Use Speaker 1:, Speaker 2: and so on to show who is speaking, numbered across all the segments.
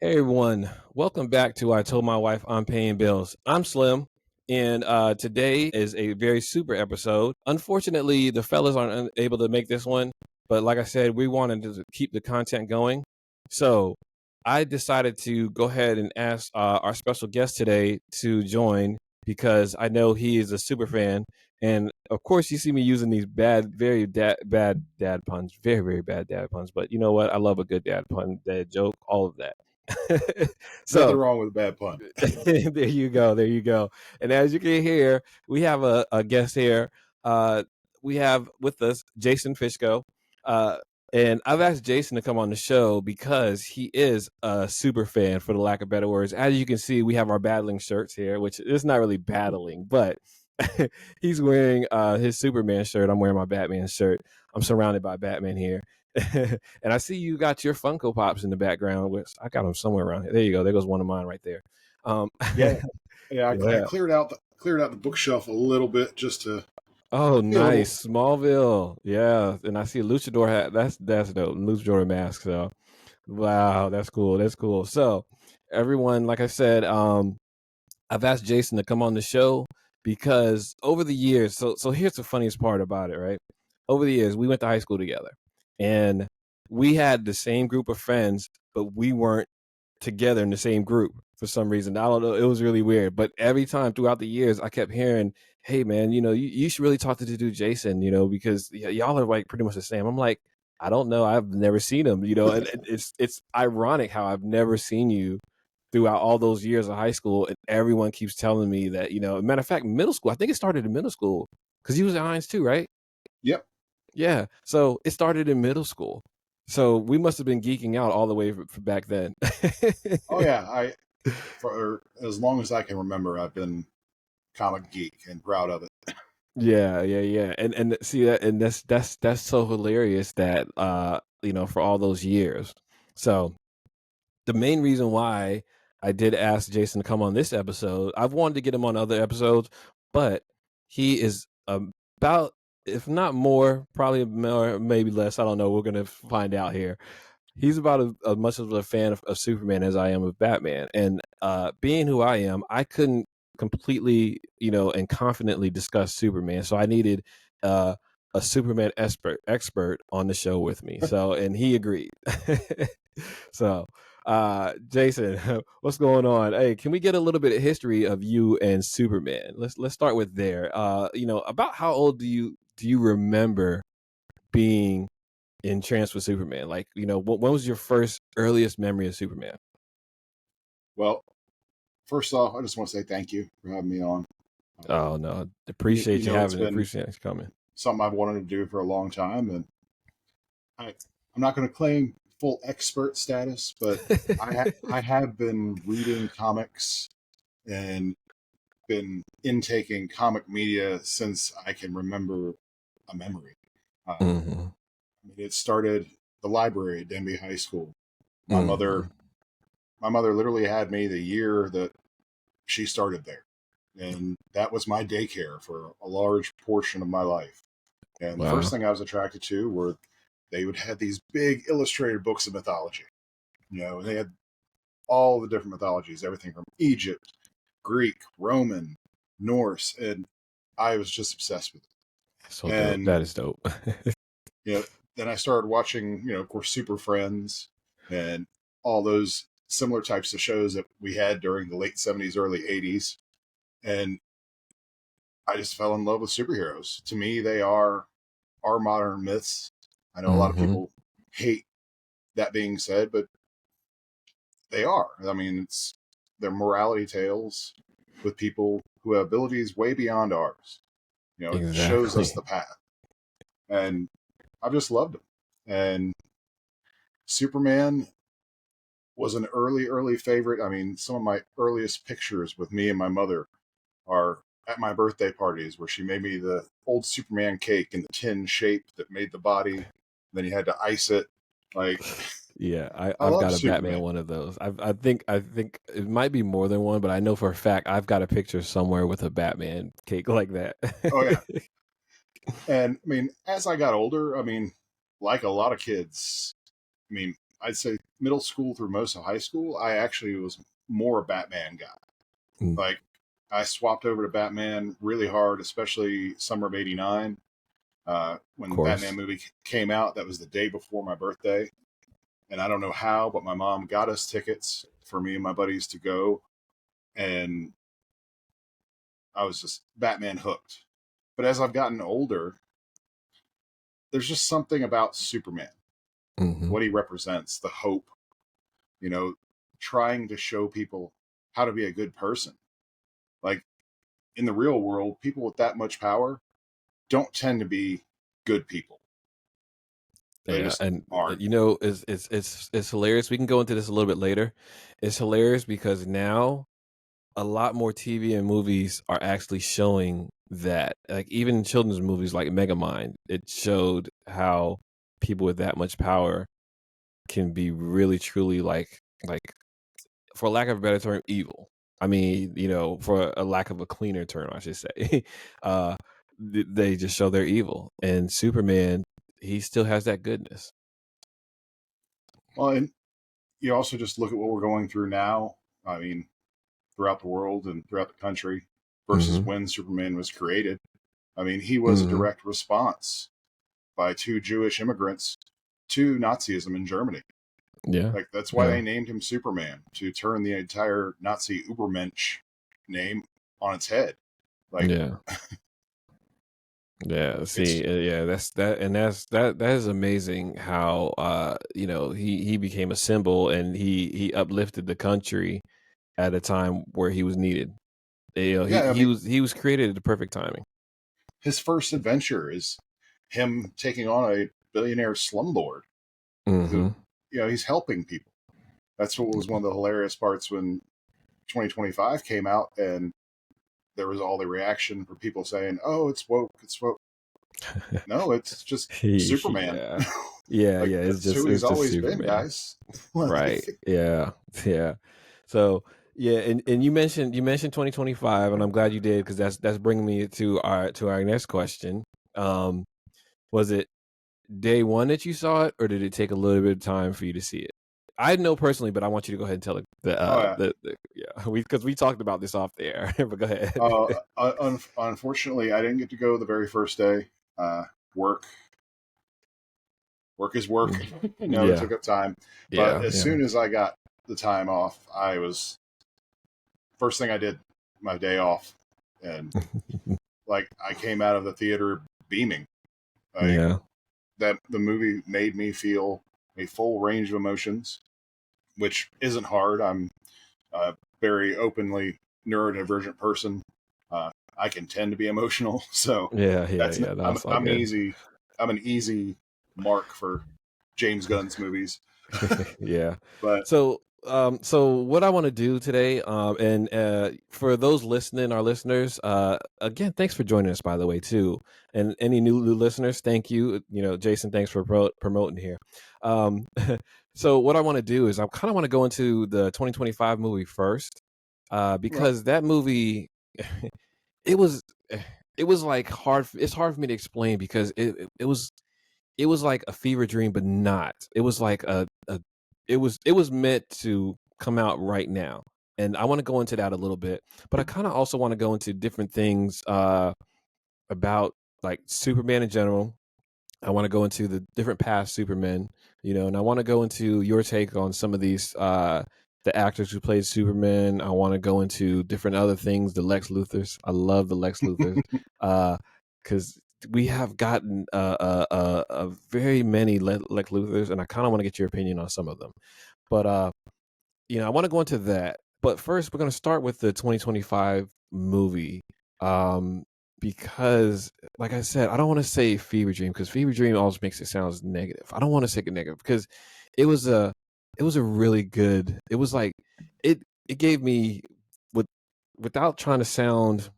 Speaker 1: Hey everyone, welcome back to I Told My Wife I'm Paying Bills. I'm Slim, and today is a very super episode. Unfortunately, the fellas aren't able to make this one, but like I said, we wanted to keep the content going. So I decided to go ahead and ask our special guest today to join because I know he is a super fan. And of course, you see me using these very bad dad puns, very bad dad puns. But you know what? I love a good dad pun, dad joke, all of that.
Speaker 2: Nothing
Speaker 1: So
Speaker 2: wrong with a bad pun.
Speaker 1: there you go. And as you can hear, we have a guest here. Uh, we have with us Jason Fishko. Uh, and I've asked Jason to come on the show because he is a super fan, for the lack of better words. As you can see, we have our battling shirts here, which is not really battling, but he's wearing his Superman shirt. I'm wearing my Batman shirt. I'm surrounded by Batman here. And I see you got your Funko Pops in the background. Which I got them somewhere around here. There you go. There goes one of mine right there.
Speaker 2: Yeah, I
Speaker 1: Yeah.
Speaker 2: cleared out the bookshelf a little bit just to
Speaker 1: Oh,
Speaker 2: be a little.
Speaker 1: nice. Smallville. Yeah. And I see a luchador hat. That's dope. Luchador mask. So wow, that's cool. That's cool. So everyone, like I said, I've asked Jason to come on the show because over the years, so here's the funniest part about it, right? Over the years, we went to high school together and we had the same group of friends, but we weren't together in the same group for some reason. I don't know. It was really weird. But every time throughout the years, I kept hearing, hey, man, you should really talk to the dude Jason, because y'all are like pretty much the same. I'm like, I don't know. I've never seen him, and it's ironic how I've never seen you throughout all those years of high school. And everyone keeps telling me that, matter of fact, middle school, I think it started in middle school because he was at Heinz too, right?
Speaker 2: Yep.
Speaker 1: Yeah. So it started in middle school. So we must have been geeking out all the way for back then.
Speaker 2: Oh yeah. For as long as I can remember, I've been comic geek and proud of it.
Speaker 1: Yeah. And see that, and that's so hilarious that for all those years. So the main reason why I did ask Jason to come on this episode, I've wanted to get him on other episodes, but he is about, if not more, probably more, maybe less. I don't know. We're gonna find out here. He's about as much of a fan of Superman as I am of Batman. And being who I am, I couldn't completely, and confidently discuss Superman. So I needed a Superman expert on the show with me. So, and he agreed. So, Jason, what's going on? Hey, can we get a little bit of history of you and Superman? Let's start with there. About how old do you remember being in Trance with Superman? Like, when was your first earliest memory of Superman?
Speaker 2: Well, first off, I just want to say thank you for having me on.
Speaker 1: Oh no,
Speaker 2: You,
Speaker 1: appreciate
Speaker 2: you
Speaker 1: you
Speaker 2: know, it's
Speaker 1: having it.
Speaker 2: been
Speaker 1: Appreciate you coming.
Speaker 2: something I've wanted to do for a long time, and I'm not going to claim full expert status, but I have been reading comics and been intaking comic media since I can remember a memory.
Speaker 1: Mm-hmm.
Speaker 2: It started the library at Denby High School. My
Speaker 1: Mm-hmm.
Speaker 2: mother, my mother literally had me the year that she started there, and that was my daycare for a large portion of my life. And the first
Speaker 1: Wow.
Speaker 2: thing I was attracted to were they would have these big illustrated books of mythology. They had all the different mythologies, everything from Egypt, Greek, Roman, Norse, and I was just obsessed with
Speaker 1: So
Speaker 2: it.
Speaker 1: dope.
Speaker 2: And
Speaker 1: That is dope.
Speaker 2: you know, then I started watching, of course, Super Friends and all those similar types of shows that we had during the late 70s, early 80s. And I just fell in love with superheroes. To me, they are our modern myths. I know a lot of
Speaker 1: Mm-hmm.
Speaker 2: people hate that being said, but they are. I mean, they're morality tales with people who have abilities way beyond ours. It shows us
Speaker 1: Exactly.
Speaker 2: the path. And I've just loved them. And Superman was an early favorite. I mean, some of my earliest pictures with me and my mother are at my birthday parties where she made me the old Superman cake in the tin shape that made the body. Then you had to ice it. Like,
Speaker 1: Yeah,
Speaker 2: I
Speaker 1: I've
Speaker 2: love
Speaker 1: got a Batman
Speaker 2: Superman.
Speaker 1: one of those. I think it might be more than one, but I know for a fact I've got a picture somewhere with a Batman cake like that.
Speaker 2: Oh, yeah. And I mean, as I got older, I mean, like a lot of kids, I mean, I'd say middle school through most of high school, I actually was more a Batman guy.
Speaker 1: Mm,
Speaker 2: Like I swapped over to Batman really hard, especially summer of '89
Speaker 1: of
Speaker 2: when the Batman
Speaker 1: course.
Speaker 2: movie came out. That was the day before my birthday, and I don't know how, but my mom got us tickets for me and my buddies to go, and I was just Batman hooked. But as I've gotten older, there's just something about Superman,
Speaker 1: Hmm.
Speaker 2: what he represents, the hope, you know, trying to show people how to be a good person. Like in the real world, people with that much power don't tend to be good people. They
Speaker 1: Yeah,
Speaker 2: just
Speaker 1: and
Speaker 2: aren't.
Speaker 1: it's hilarious. We can go into this a little bit later. It's hilarious because now a lot more TV and movies are actually showing that. Like even in children's movies like Megamind, it showed how people with that much power can be really truly like for lack of a better term, evil. I mean, for a lack of a cleaner term, I should say. uh they just show they're evil. And Superman, he still has that goodness.
Speaker 2: Well, and you also just look at what we're going through now. I mean, throughout the world and throughout the country versus
Speaker 1: Mhm.
Speaker 2: when Superman was created. I mean, he was a
Speaker 1: Mhm.
Speaker 2: direct response by two Jewish immigrants to Nazism in Germany.
Speaker 1: Yeah.
Speaker 2: Like that's why they
Speaker 1: Yeah.
Speaker 2: named him Superman, to turn the entire Nazi Übermensch name on its head. Like
Speaker 1: Yeah. Yeah,
Speaker 2: it's
Speaker 1: see, yeah, that is amazing how he became a symbol and he uplifted the country at a time where he was needed.
Speaker 2: yeah. I
Speaker 1: He
Speaker 2: mean,
Speaker 1: was created at the perfect timing.
Speaker 2: his first adventure is him taking on a billionaire slumlord who,
Speaker 1: Mhm.
Speaker 2: he's helping people. That's what was one of the hilarious parts when 2025 came out and there was all the reaction for people saying, "Oh, it's woke, it's woke." No, it's just Superman.
Speaker 1: Yeah. Yeah,
Speaker 2: Like
Speaker 1: yeah,
Speaker 2: that's who
Speaker 1: it's
Speaker 2: he's
Speaker 1: just
Speaker 2: always been,
Speaker 1: Superman.
Speaker 2: guys.
Speaker 1: Right.
Speaker 2: Like,
Speaker 1: Yeah. Yeah. So, yeah, and you mentioned 2025, and I'm glad you did because that's bringing me to our next question. Um was it day one that you saw it, or did it take a little bit of time for you to see it? I know personally, but I want you to go ahead and tell it.
Speaker 2: oh yeah.
Speaker 1: The yeah, we talked about this off the air, but go ahead.
Speaker 2: Unfortunately, I didn't get to go the very first day. Uh, work, work is work.
Speaker 1: Mm.
Speaker 2: It
Speaker 1: Yeah,
Speaker 2: took up time. But
Speaker 1: yeah,
Speaker 2: as
Speaker 1: yeah.
Speaker 2: soon as I got the time off, first thing I did my day off, and like I came out of the theater beaming. Like
Speaker 1: Yeah,
Speaker 2: that, the movie made me feel a full range of emotions, which isn't hard. I'm a very openly neurodivergent person. I can tend to be emotional, so
Speaker 1: yeah, yeah,
Speaker 2: that's
Speaker 1: yeah.
Speaker 2: I'm
Speaker 1: That's all
Speaker 2: I'm
Speaker 1: good.
Speaker 2: easy. I'm an easy mark for James Gunn's movies.
Speaker 1: Yeah.
Speaker 2: But
Speaker 1: So what I want to do today, and for those listening, our listeners, again, thanks for joining us, by the way, too. And any new listeners, thank you. Jason, thanks for promoting here. Um, so what I want to do is I kind of want to go into the 2025 movie first,
Speaker 2: well,
Speaker 1: because that movie, it was, it was like hard. It's hard for me to explain because it was like a fever dream, but not. It was like it was meant to come out right now. And I want to go into that a little bit, but I kind of also want to go into different things about like Superman in general. I want to go into the different past Supermen, and I want to go into your take on some of these the actors who played Superman. I want to go into different other things, the Lex Luthers. I love the Lex Luthers. Because we have gotten very many Lex Luthers, and I kind of want to get your opinion on some of them. But I want to go into that. But first, we're going to start with the 2025 movie. Um, because, like I said, I don't want to say fever dream because fever dream always makes it sound negative. I don't want to say negative because it was a, it was a really good. It was like it gave me with without trying to sound.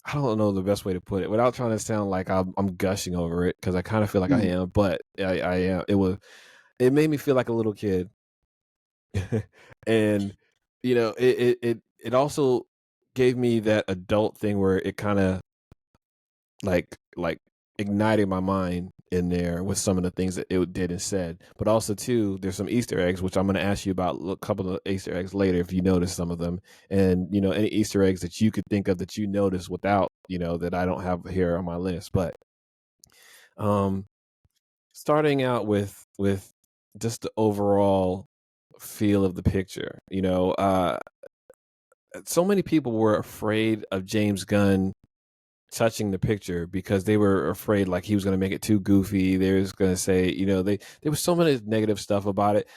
Speaker 1: I don't know the best way to put it. Without trying to sound like I'm gushing over it because I kind of feel like I
Speaker 2: hmm,
Speaker 1: am, but I am. It made me feel like a little kid. And it also gave me that adult thing where it kind of like ignited my mind in there with some of the things that it did and said. But also too, there's some Easter eggs, which I'm going to ask you about a couple of Easter eggs later if you notice some of them, and any Easter eggs that you could think of that you notice without that I don't have here on my list. But um, starting out with just the overall feel of the picture, so many people were afraid of James Gunn touching the picture because they were afraid like he was going to make it too goofy. They was going to say, there was so much negative stuff about it.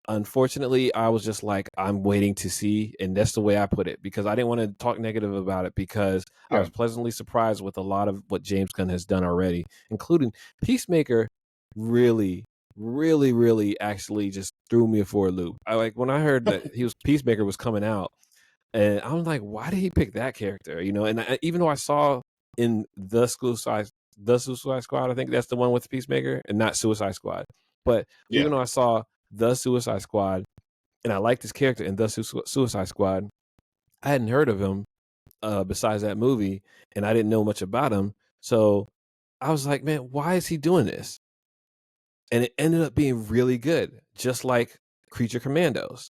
Speaker 1: Unfortunately, I was just like, I'm waiting to see, and that's the way I put it, because I didn't want to talk negative about it, because I
Speaker 2: Yeah.
Speaker 1: was pleasantly surprised with a lot of what James Gunn has done already, including Peacemaker. Really, really, really, actually, just threw me for a loop. When I heard that Peacemaker was coming out. And I'm like, why did he pick that character? And even though I saw in the Suicide Squad, I think that's the one with Peacemaker, and not Suicide Squad. But
Speaker 2: Yeah.
Speaker 1: even though I saw the Suicide Squad, and I liked his character in the Suicide Squad, I hadn't heard of him besides that movie, and I didn't know much about him. So I was like, man, why is he doing this? And it ended up being really good, just like Creature Commandos.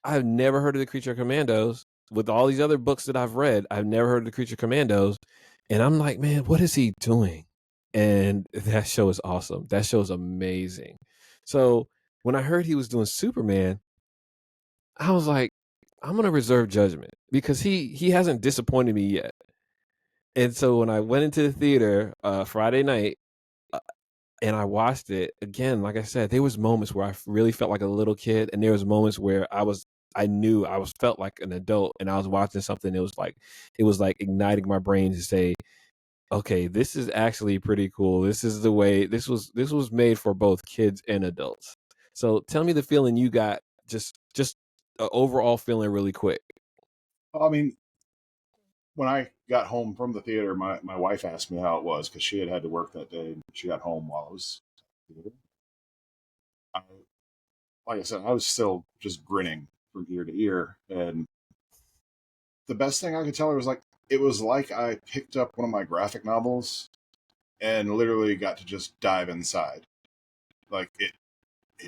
Speaker 1: I've never heard of the Creature Commandos. With all these other books that I've read, I've never heard of the Creature Commandos. And I'm like, man, what is he doing? And that show is awesome. That show is amazing. So when I heard he was doing Superman, I was like, I'm gonna reserve judgment, because he hasn't disappointed me yet. And so when I went into the theater Friday night, and I watched it again, like I said, there was moments where I really felt like a little kid, and there was moments where I knew I was felt like an adult, and I was watching something. It was like igniting my brain to say, okay, this is actually pretty cool. This is the way this was made for both kids and adults. So tell me the feeling you got, just an overall feeling really quick.
Speaker 2: I mean, when I got home from the theater, my wife asked me how it was because she had to work that day. And she got home while I was at the theater. I, like I said, I was still just grinning from ear to ear. And the best thing I could tell her was like, it was like I picked up one of my graphic novels and literally got to just dive inside. Like it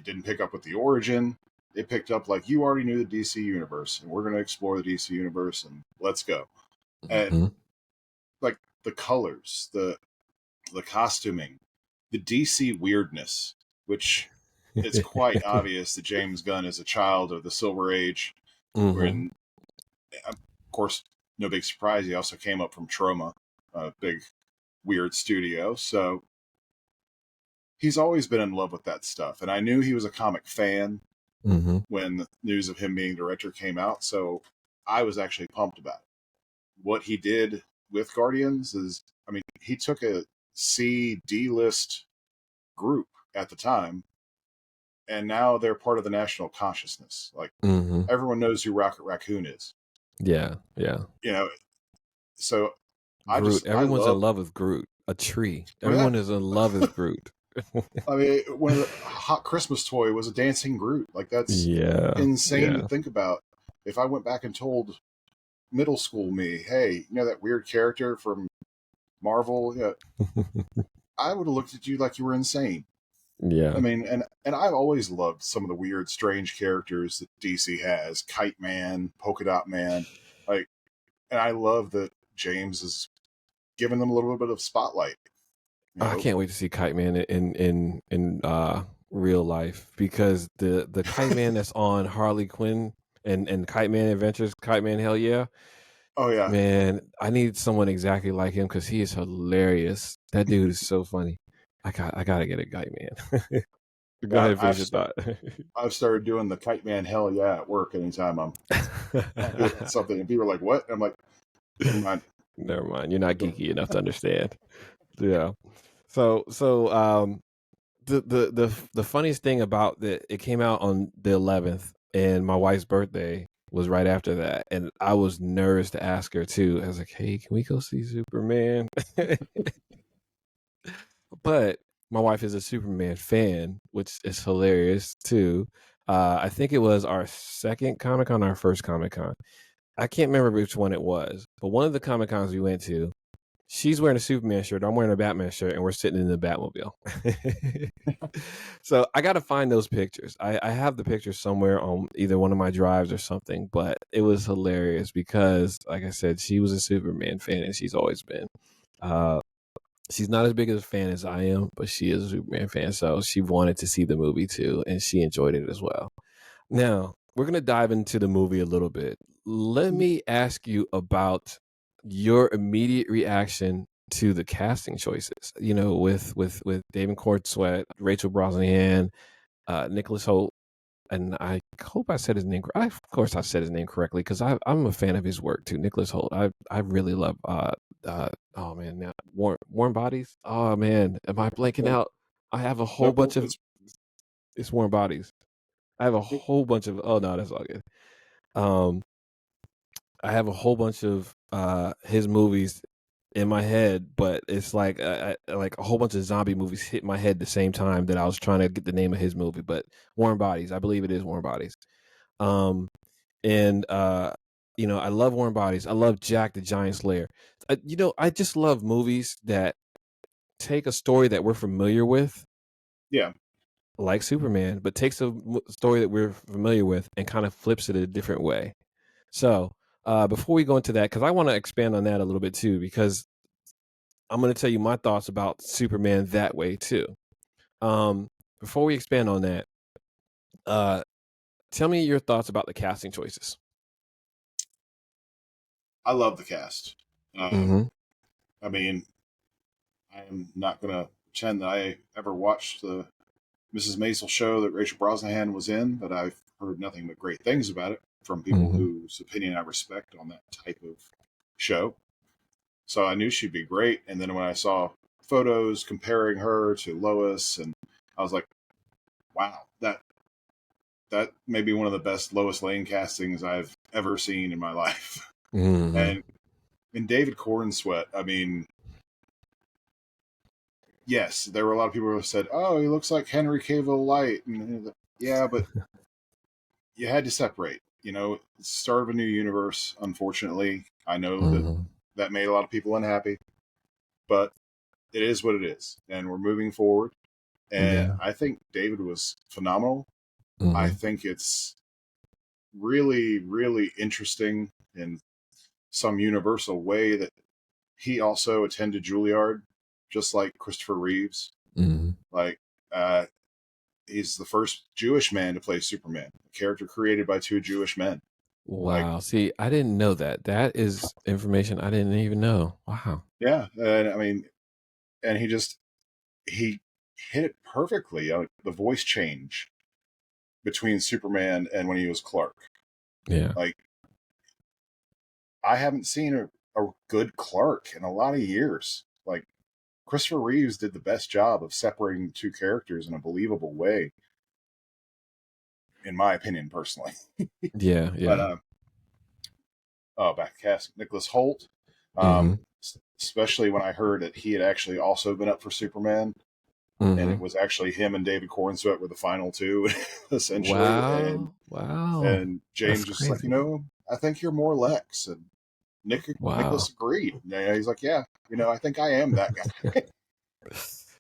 Speaker 2: didn't pick up with the origin. It picked up like, you already knew the DC universe, and we're going to explore the DC universe, and let's go. And
Speaker 1: Mm-hmm.
Speaker 2: like the colors, the costuming, the DC weirdness, which it's quite obvious that James Gunn is a child of the Silver Age.
Speaker 1: Mm-hmm.
Speaker 2: When, of course, no big surprise, he also came up from Troma, a big weird studio. So he's always been in love with that stuff. And I knew he was a comic fan
Speaker 1: Mm-hmm.
Speaker 2: when the news of him being director came out. So I was actually pumped about it. What he did with Guardians is, I mean, he took a D list group at the time, and now they're part of the national consciousness. Like
Speaker 1: Mm-hmm.
Speaker 2: everyone knows who Rocket Raccoon is.
Speaker 1: Yeah, yeah.
Speaker 2: You know, so
Speaker 1: Groot.
Speaker 2: I
Speaker 1: Everyone's in
Speaker 2: love.
Speaker 1: love with Groot. A tree.
Speaker 2: Oh yeah,
Speaker 1: Everyone is in love with Groot.
Speaker 2: I mean, one of the hot Christmas toy was a dancing Groot. Like that's
Speaker 1: Yeah,
Speaker 2: insane to
Speaker 1: yeah.
Speaker 2: think about. If I went back and told middle school me, hey, you know that weird character from Marvel? Yeah, I would have looked at you like you were insane. I
Speaker 1: Yeah.
Speaker 2: mean, and I've always loved some of the weird, strange characters that DC has: Kite Man, Polka Dot Man, like, and I love that James is giving them a little bit of spotlight. You
Speaker 1: I
Speaker 2: know,
Speaker 1: can't wait to see Kite Man in real life, because the Kite Man that's on Harley Quinn and Kite Man Adventures, Kite Man Hell Yeah.
Speaker 2: oh yeah,
Speaker 1: Man, I need someone exactly like him, because he is hilarious. That dude is so funny. I gotta get a Kite Man. Go ahead
Speaker 2: yeah.
Speaker 1: and finish your thought.
Speaker 2: I've started doing the Kite Man hell yeah at work anytime I'm good at something, and people are like, "What?" I'm like, "Never mind."
Speaker 1: Never mind. You're not
Speaker 2: Don't.
Speaker 1: geeky enough to understand. Yeah. So the funniest thing about that, it came out on the 11th, and my wife's birthday was right after that, and I was nervous to ask her too. I was like, "Hey, can we go see Superman?" But my wife is a Superman fan, which is hilarious too. I think it was our second Comic Con, our first Comic Con. I can't remember which one it was, but one of the Comic Cons we went to, she's wearing a Superman shirt, I'm wearing a Batman shirt, and we're sitting in the Batmobile. So I got to find those pictures. I have the pictures somewhere on either one of my drives or something, but it was hilarious because, like I said, she was a Superman fan and she's always been. Uh, she's not as big of a fan as I am, but she is a Superman fan. So she wanted to see the movie too, and she enjoyed it as well. Now, we're going to dive into the movie a little bit. Let me ask you about your immediate reaction to the casting choices. You know, with David Cord Sweat, Rachel Brosnahan, Nicholas Holt, and I hope I said his name. Of course, I said his name correctly because I'm a fan of his work too. Nicholas Holt. I really love. Oh man, now Warm Bodies. Oh man, am I blanking
Speaker 2: Well,
Speaker 1: out? I have a whole
Speaker 2: no,
Speaker 1: bunch of.
Speaker 2: it's
Speaker 1: It's Warm Bodies. I have a whole bunch of. Oh no, that's all good. Um, I have a whole bunch of his movies in my head, but it's like a whole bunch of zombie movies hit my head at the same time that I was trying to get the name of his movie. But Warm Bodies, I believe it is Warm Bodies. Um, and you know, I love Warm Bodies. I love Jack the Giant Slayer. You know, I just love movies that take a story that we're familiar with,
Speaker 2: yeah.
Speaker 1: like Superman, but takes a story that we're familiar with and kind of flips it a different way. So, before we go into that, because I want to expand on that a little bit too, because I'm going to tell you my thoughts about Superman that way too. Um, Before we expand on that, uh, tell me your thoughts about the casting choices.
Speaker 2: I love the cast.
Speaker 1: Mm-hmm.
Speaker 2: I mean, I am not going to pretend that I ever watched the Mrs. Maisel show that Rachel Brosnahan was in, but I've heard nothing but great things about it from people
Speaker 1: Mm-hmm.
Speaker 2: whose opinion I respect on that type of show. So I knew she'd be great. And then when I saw photos comparing her to Lois, and I was like, wow, that may be one of the best Lois Lane castings I've ever seen in my life.
Speaker 1: Mm-hmm.
Speaker 2: And in David Cornsweet, I mean, yes, there were a lot of people who said, "Oh, he looks like Henry Cavill Light," and yeah, but you had to separate. You know, it's the start of a new universe. Unfortunately, I know that
Speaker 1: Mm-hmm.
Speaker 2: that made a lot of people unhappy, but it is what it is, and we're moving forward. And
Speaker 1: Yeah.
Speaker 2: I think David was phenomenal. I
Speaker 1: Mm-hmm.
Speaker 2: think it's really, really interesting in some universal way that he also attended Juilliard, just like Christopher Reeves.
Speaker 1: Mm-hmm.
Speaker 2: Like, uh, he's the first Jewish man to play Superman, a character created by two Jewish men. Like,
Speaker 1: Wow. See, I didn't know that. That is information I didn't even know. Wow.
Speaker 2: yeah, and I mean, and he hit it perfectly. The voice change between Superman and when he was Clark.
Speaker 1: Yeah.
Speaker 2: Like, I haven't seen a good Clark in a lot of years. Like, Christopher Reeves did the best job of separating the two characters in a believable way, in my opinion, personally.
Speaker 1: Yeah.
Speaker 2: But
Speaker 1: Yeah.
Speaker 2: back to cast Nicholas Holt,
Speaker 1: Mm-hmm.
Speaker 2: especially when I heard that he had actually also been up for Superman, and
Speaker 1: Mm-hmm.
Speaker 2: it was actually him and David Cornsweet were the final two, essentially. And
Speaker 1: Wow. Wow.
Speaker 2: and
Speaker 1: That's
Speaker 2: James was like,
Speaker 1: crazy.
Speaker 2: I think you're more Lex, and
Speaker 1: Wow.
Speaker 2: Nicholas agreed. And he's like, yeah, I think I am that guy.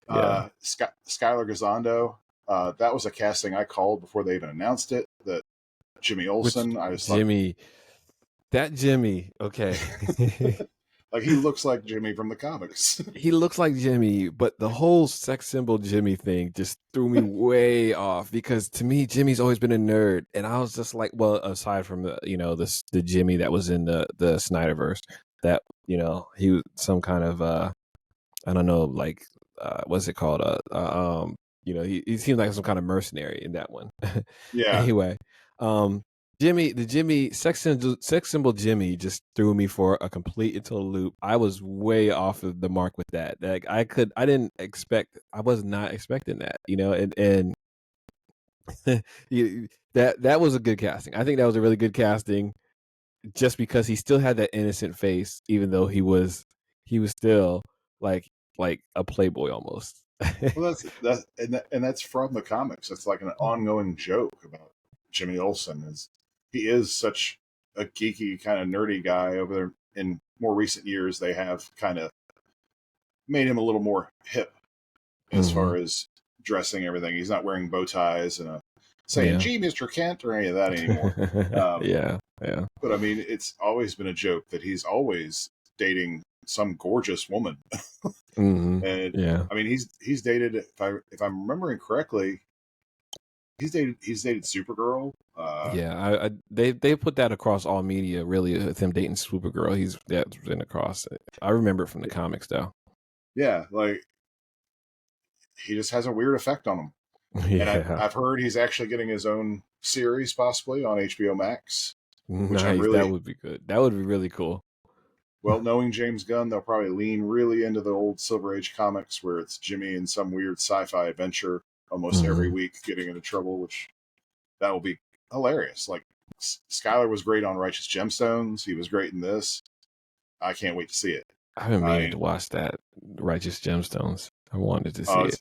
Speaker 1: Yeah.
Speaker 2: Skylar Gazondo, that was a casting I called before they even announced it. That Jimmy
Speaker 1: Which
Speaker 2: Olsen, I just thought,
Speaker 1: Jimmy, that Jimmy, okay.
Speaker 2: like, he looks like Jimmy from the comics.
Speaker 1: He looks like Jimmy, but the whole sex symbol Jimmy thing just threw me way off because to me, Jimmy's always been a nerd. And I was just like, well, aside from the Jimmy that was in the Snyderverse, that, he was some kind of I don't know, like what's it called? He seemed like some kind of mercenary in that one.
Speaker 2: Yeah.
Speaker 1: Anyway, um, Jimmy sex symbol Jimmy just threw me for a complete and total loop. I was way off of the mark with that. Like I was not expecting that, and that was a good casting. I think that was a really good casting, just because he still had that innocent face, even though he was still like a playboy almost.
Speaker 2: Well, and that's from the comics. It's like an ongoing joke about Jimmy Olsen. Is He is such a geeky kind of nerdy guy. Over there in more recent years, they have kind of made him a little more hip as
Speaker 1: Mm-hmm.
Speaker 2: far as dressing everything. He's not wearing bow ties and saying
Speaker 1: Yeah.
Speaker 2: "Gee, Mr. Kent" or any of that anymore. Um,
Speaker 1: Yeah. Yeah.
Speaker 2: but I mean, it's always been a joke that he's always dating some gorgeous woman,
Speaker 1: Mm-hmm.
Speaker 2: and
Speaker 1: Yeah.
Speaker 2: I mean, he's dated, if I'm remembering correctly, he's dated Supergirl.
Speaker 1: Yeah, they put that across all media. Really, with him dating Supergirl, that's been across. I remember it from the comics, though.
Speaker 2: Yeah, like he just has a weird effect on him. And
Speaker 1: Yeah,
Speaker 2: I've heard he's actually getting his own series possibly on HBO Max, which I'm
Speaker 1: nice. That
Speaker 2: really,
Speaker 1: would be good. That would be really cool.
Speaker 2: well, knowing James Gunn, they'll probably lean really into the old Silver Age comics where it's Jimmy in some weird sci-fi adventure almost every
Speaker 1: Hmm.
Speaker 2: week getting into trouble, which that will be hilarious. Like Skylar was great on Righteous Gemstones. He was great in this. I can't wait to see it.
Speaker 1: I've been meaning
Speaker 2: I
Speaker 1: to watch that Righteous Gemstones. I wanted to see
Speaker 2: uh,
Speaker 1: it.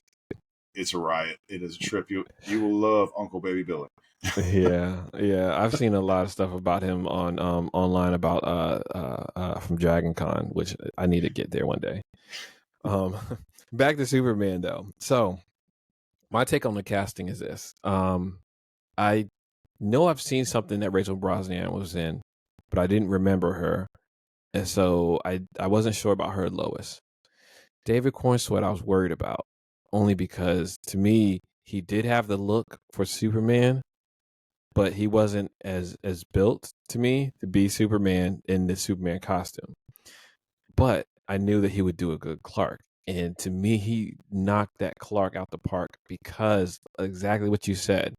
Speaker 2: it's a riot. It is a trip. You will love Uncle Baby Billy.
Speaker 1: Yeah, yeah. I've seen a lot of stuff about him on online about from Dragon Con, which I need to get there one day. Um, back to Superman though. So my take on the casting is this. I know I've seen something that Rachel Brosnahan was in, but I didn't remember her, and so I wasn't sure about her Lois. David Cornsweet I was worried about, only because to me he did have the look for Superman, but he wasn't as built to me to be Superman in the Superman costume. But I knew that he would do a good Clark. And to me, he knocked that Clark out the park because exactly what you said.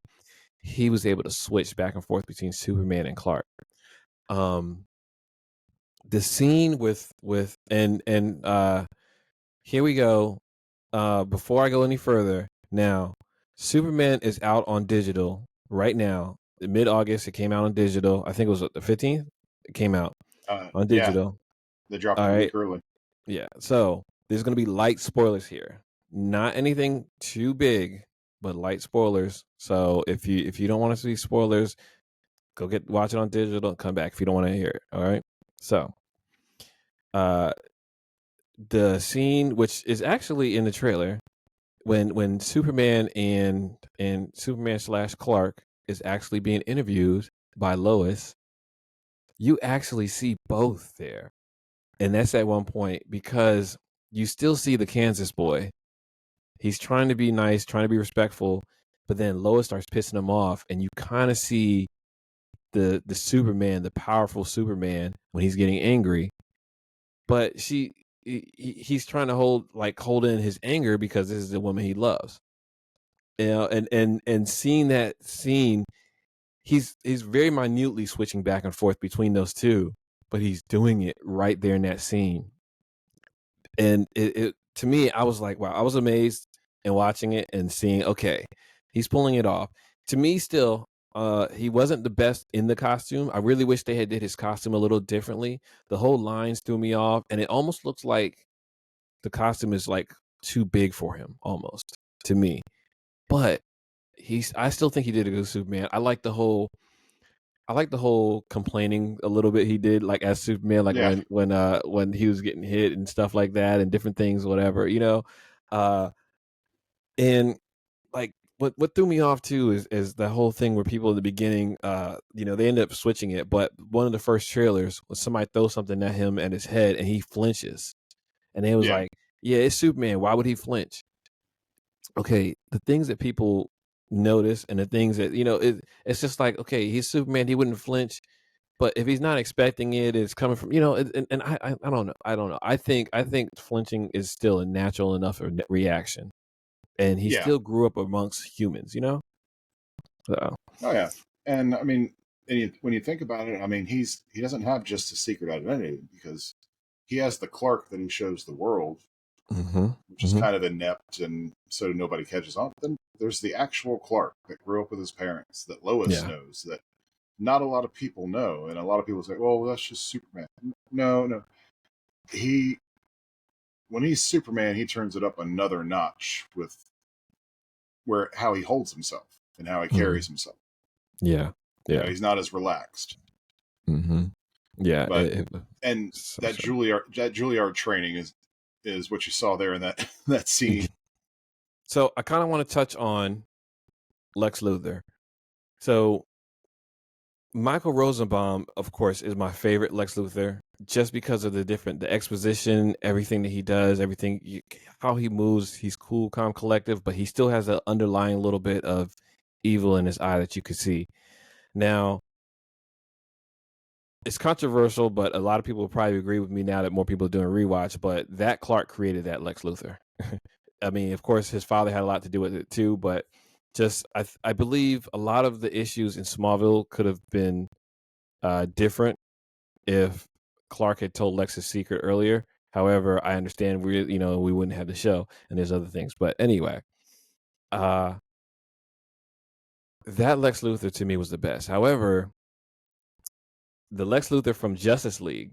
Speaker 1: He was able to switch back and forth between Superman and Clark. Um, the scene with and here we go. Before I go any further, now Superman is out on digital right now. Mid August, it came out on digital. I think it was the 15th. It came out on
Speaker 2: Yeah,
Speaker 1: digital.
Speaker 2: they dropped
Speaker 1: All
Speaker 2: it a
Speaker 1: right.
Speaker 2: week early.
Speaker 1: Yeah. So there's gonna be light spoilers here. Not anything too big, but light spoilers. So if you don't want to see spoilers, go watch it on digital and come back if you don't want to hear it. All right. So uh the scene which is actually in the trailer when Superman and Superman slash Clark is actually being interviewed by Lois, you actually see both there. And that's at one point because you still see the Kansas boy. He's trying to be nice, trying to be respectful, but then Lois starts pissing him off, and you kind of see the Superman, the powerful Superman, when he's getting angry. But he's trying to hold in his anger because this is the woman he loves. You know, and seeing that scene, he's very minutely switching back and forth between those two, but he's doing it right there in that scene. And it to me, I was like, wow, I was amazed in watching it and seeing, okay, he's pulling it off. To me, still, he wasn't the best in the costume. I really wish they had did his costume a little differently. The whole lines threw me off, and it almost looks like the costume is like too big for him, almost to me. But I still think he did a good Superman. I like the whole complaining a little bit he did, like as Superman, like
Speaker 2: Yeah,
Speaker 1: when he was getting hit and stuff like that, and different things, whatever, you know. Uh, and like what threw me off too is the whole thing where people in the beginning, they ended up switching it, but one of the first trailers was somebody throw something at him at his head, and he flinches, and it was
Speaker 2: yeah,
Speaker 1: like, yeah, it's Superman. Why would he flinch? Okay, the things that people notice and the things that it's just like, okay, he's Superman, he wouldn't flinch, but if he's not expecting it, it's coming from and I don't know, I think flinching is still a natural enough reaction, and he
Speaker 2: yeah.
Speaker 1: still grew up amongst humans. So
Speaker 2: Oh yeah, and I mean, when you think about it, I mean, he doesn't have just a secret identity because he has the Clark that he shows the world,
Speaker 1: hmm
Speaker 2: which is
Speaker 1: hmm
Speaker 2: kind of inept, and so nobody catches on. But then there's the actual Clark that grew up with his parents that Lois
Speaker 1: yeah
Speaker 2: knows that not a lot of people know, and a lot of people say, "Well, that's just Superman." No, no, he when he's Superman, he turns it up another notch with where how he holds himself and how he
Speaker 1: hmm
Speaker 2: carries himself.
Speaker 1: yeah yeah
Speaker 2: He's not as relaxed.
Speaker 1: hmm yeah
Speaker 2: But and
Speaker 1: so
Speaker 2: that
Speaker 1: sorry.
Speaker 2: Juilliard training is is what you saw there in that scene.
Speaker 1: So I kind of want to touch on Lex Luthor. So Michael Rosenbaum, of course, is my favorite Lex Luthor, just because of the exposition, everything that he does, how he moves. He's cool, calm, collective, but he still has an underlying little bit of evil in his eye that you could see. Now, it's controversial, but a lot of people will probably agree with me now that more people are doing rewatch. But that Clark created that Lex Luthor. I mean, of course, his father had a lot to do with it too, but I believe a lot of the issues in Smallville could have been different if Clark had told Lex his secret earlier. However, I understand we wouldn't have the show, and there's other things. But anyway, uh, that Lex Luthor to me was the best. However, the Lex Luthor from Justice League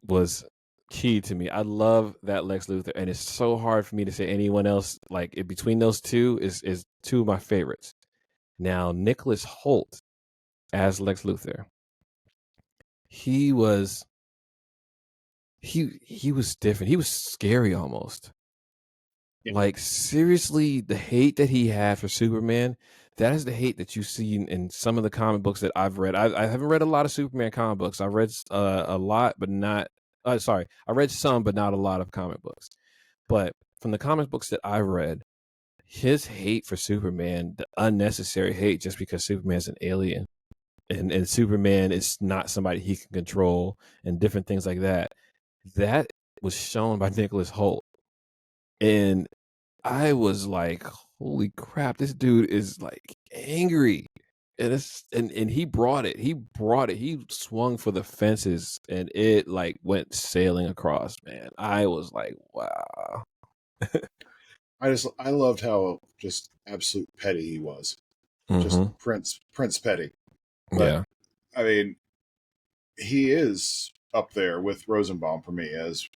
Speaker 1: was key to me. I love that Lex Luthor, and it's so hard for me to say anyone else. Like between those two is two of my favorites. Now, Nicholas Holt as Lex Luthor, he was he was different. He was scary almost.
Speaker 2: Yeah.
Speaker 1: Like seriously, the hate that he had for Superman, that is the hate that you see in some of the comic books that I've read. I haven't read a lot of Superman comic books. I read a lot, but not. Sorry, I read some, but not a lot of comic books. But from the comic books that I read, his hate for Superman, the unnecessary hate, just because Superman's an alien and Superman is not somebody he can control, and different things like that. That was shown by Nicholas Holt, and I was like, holy crap, this dude is like angry. And he brought it. He brought it. He swung for the fences and it like went sailing across, man. I was like, wow.
Speaker 2: I loved how just absolute petty he was, just
Speaker 1: Mm-hmm.
Speaker 2: Prince Petty. But
Speaker 1: Yeah.
Speaker 2: I mean, he is up there with Rosenbaum for me as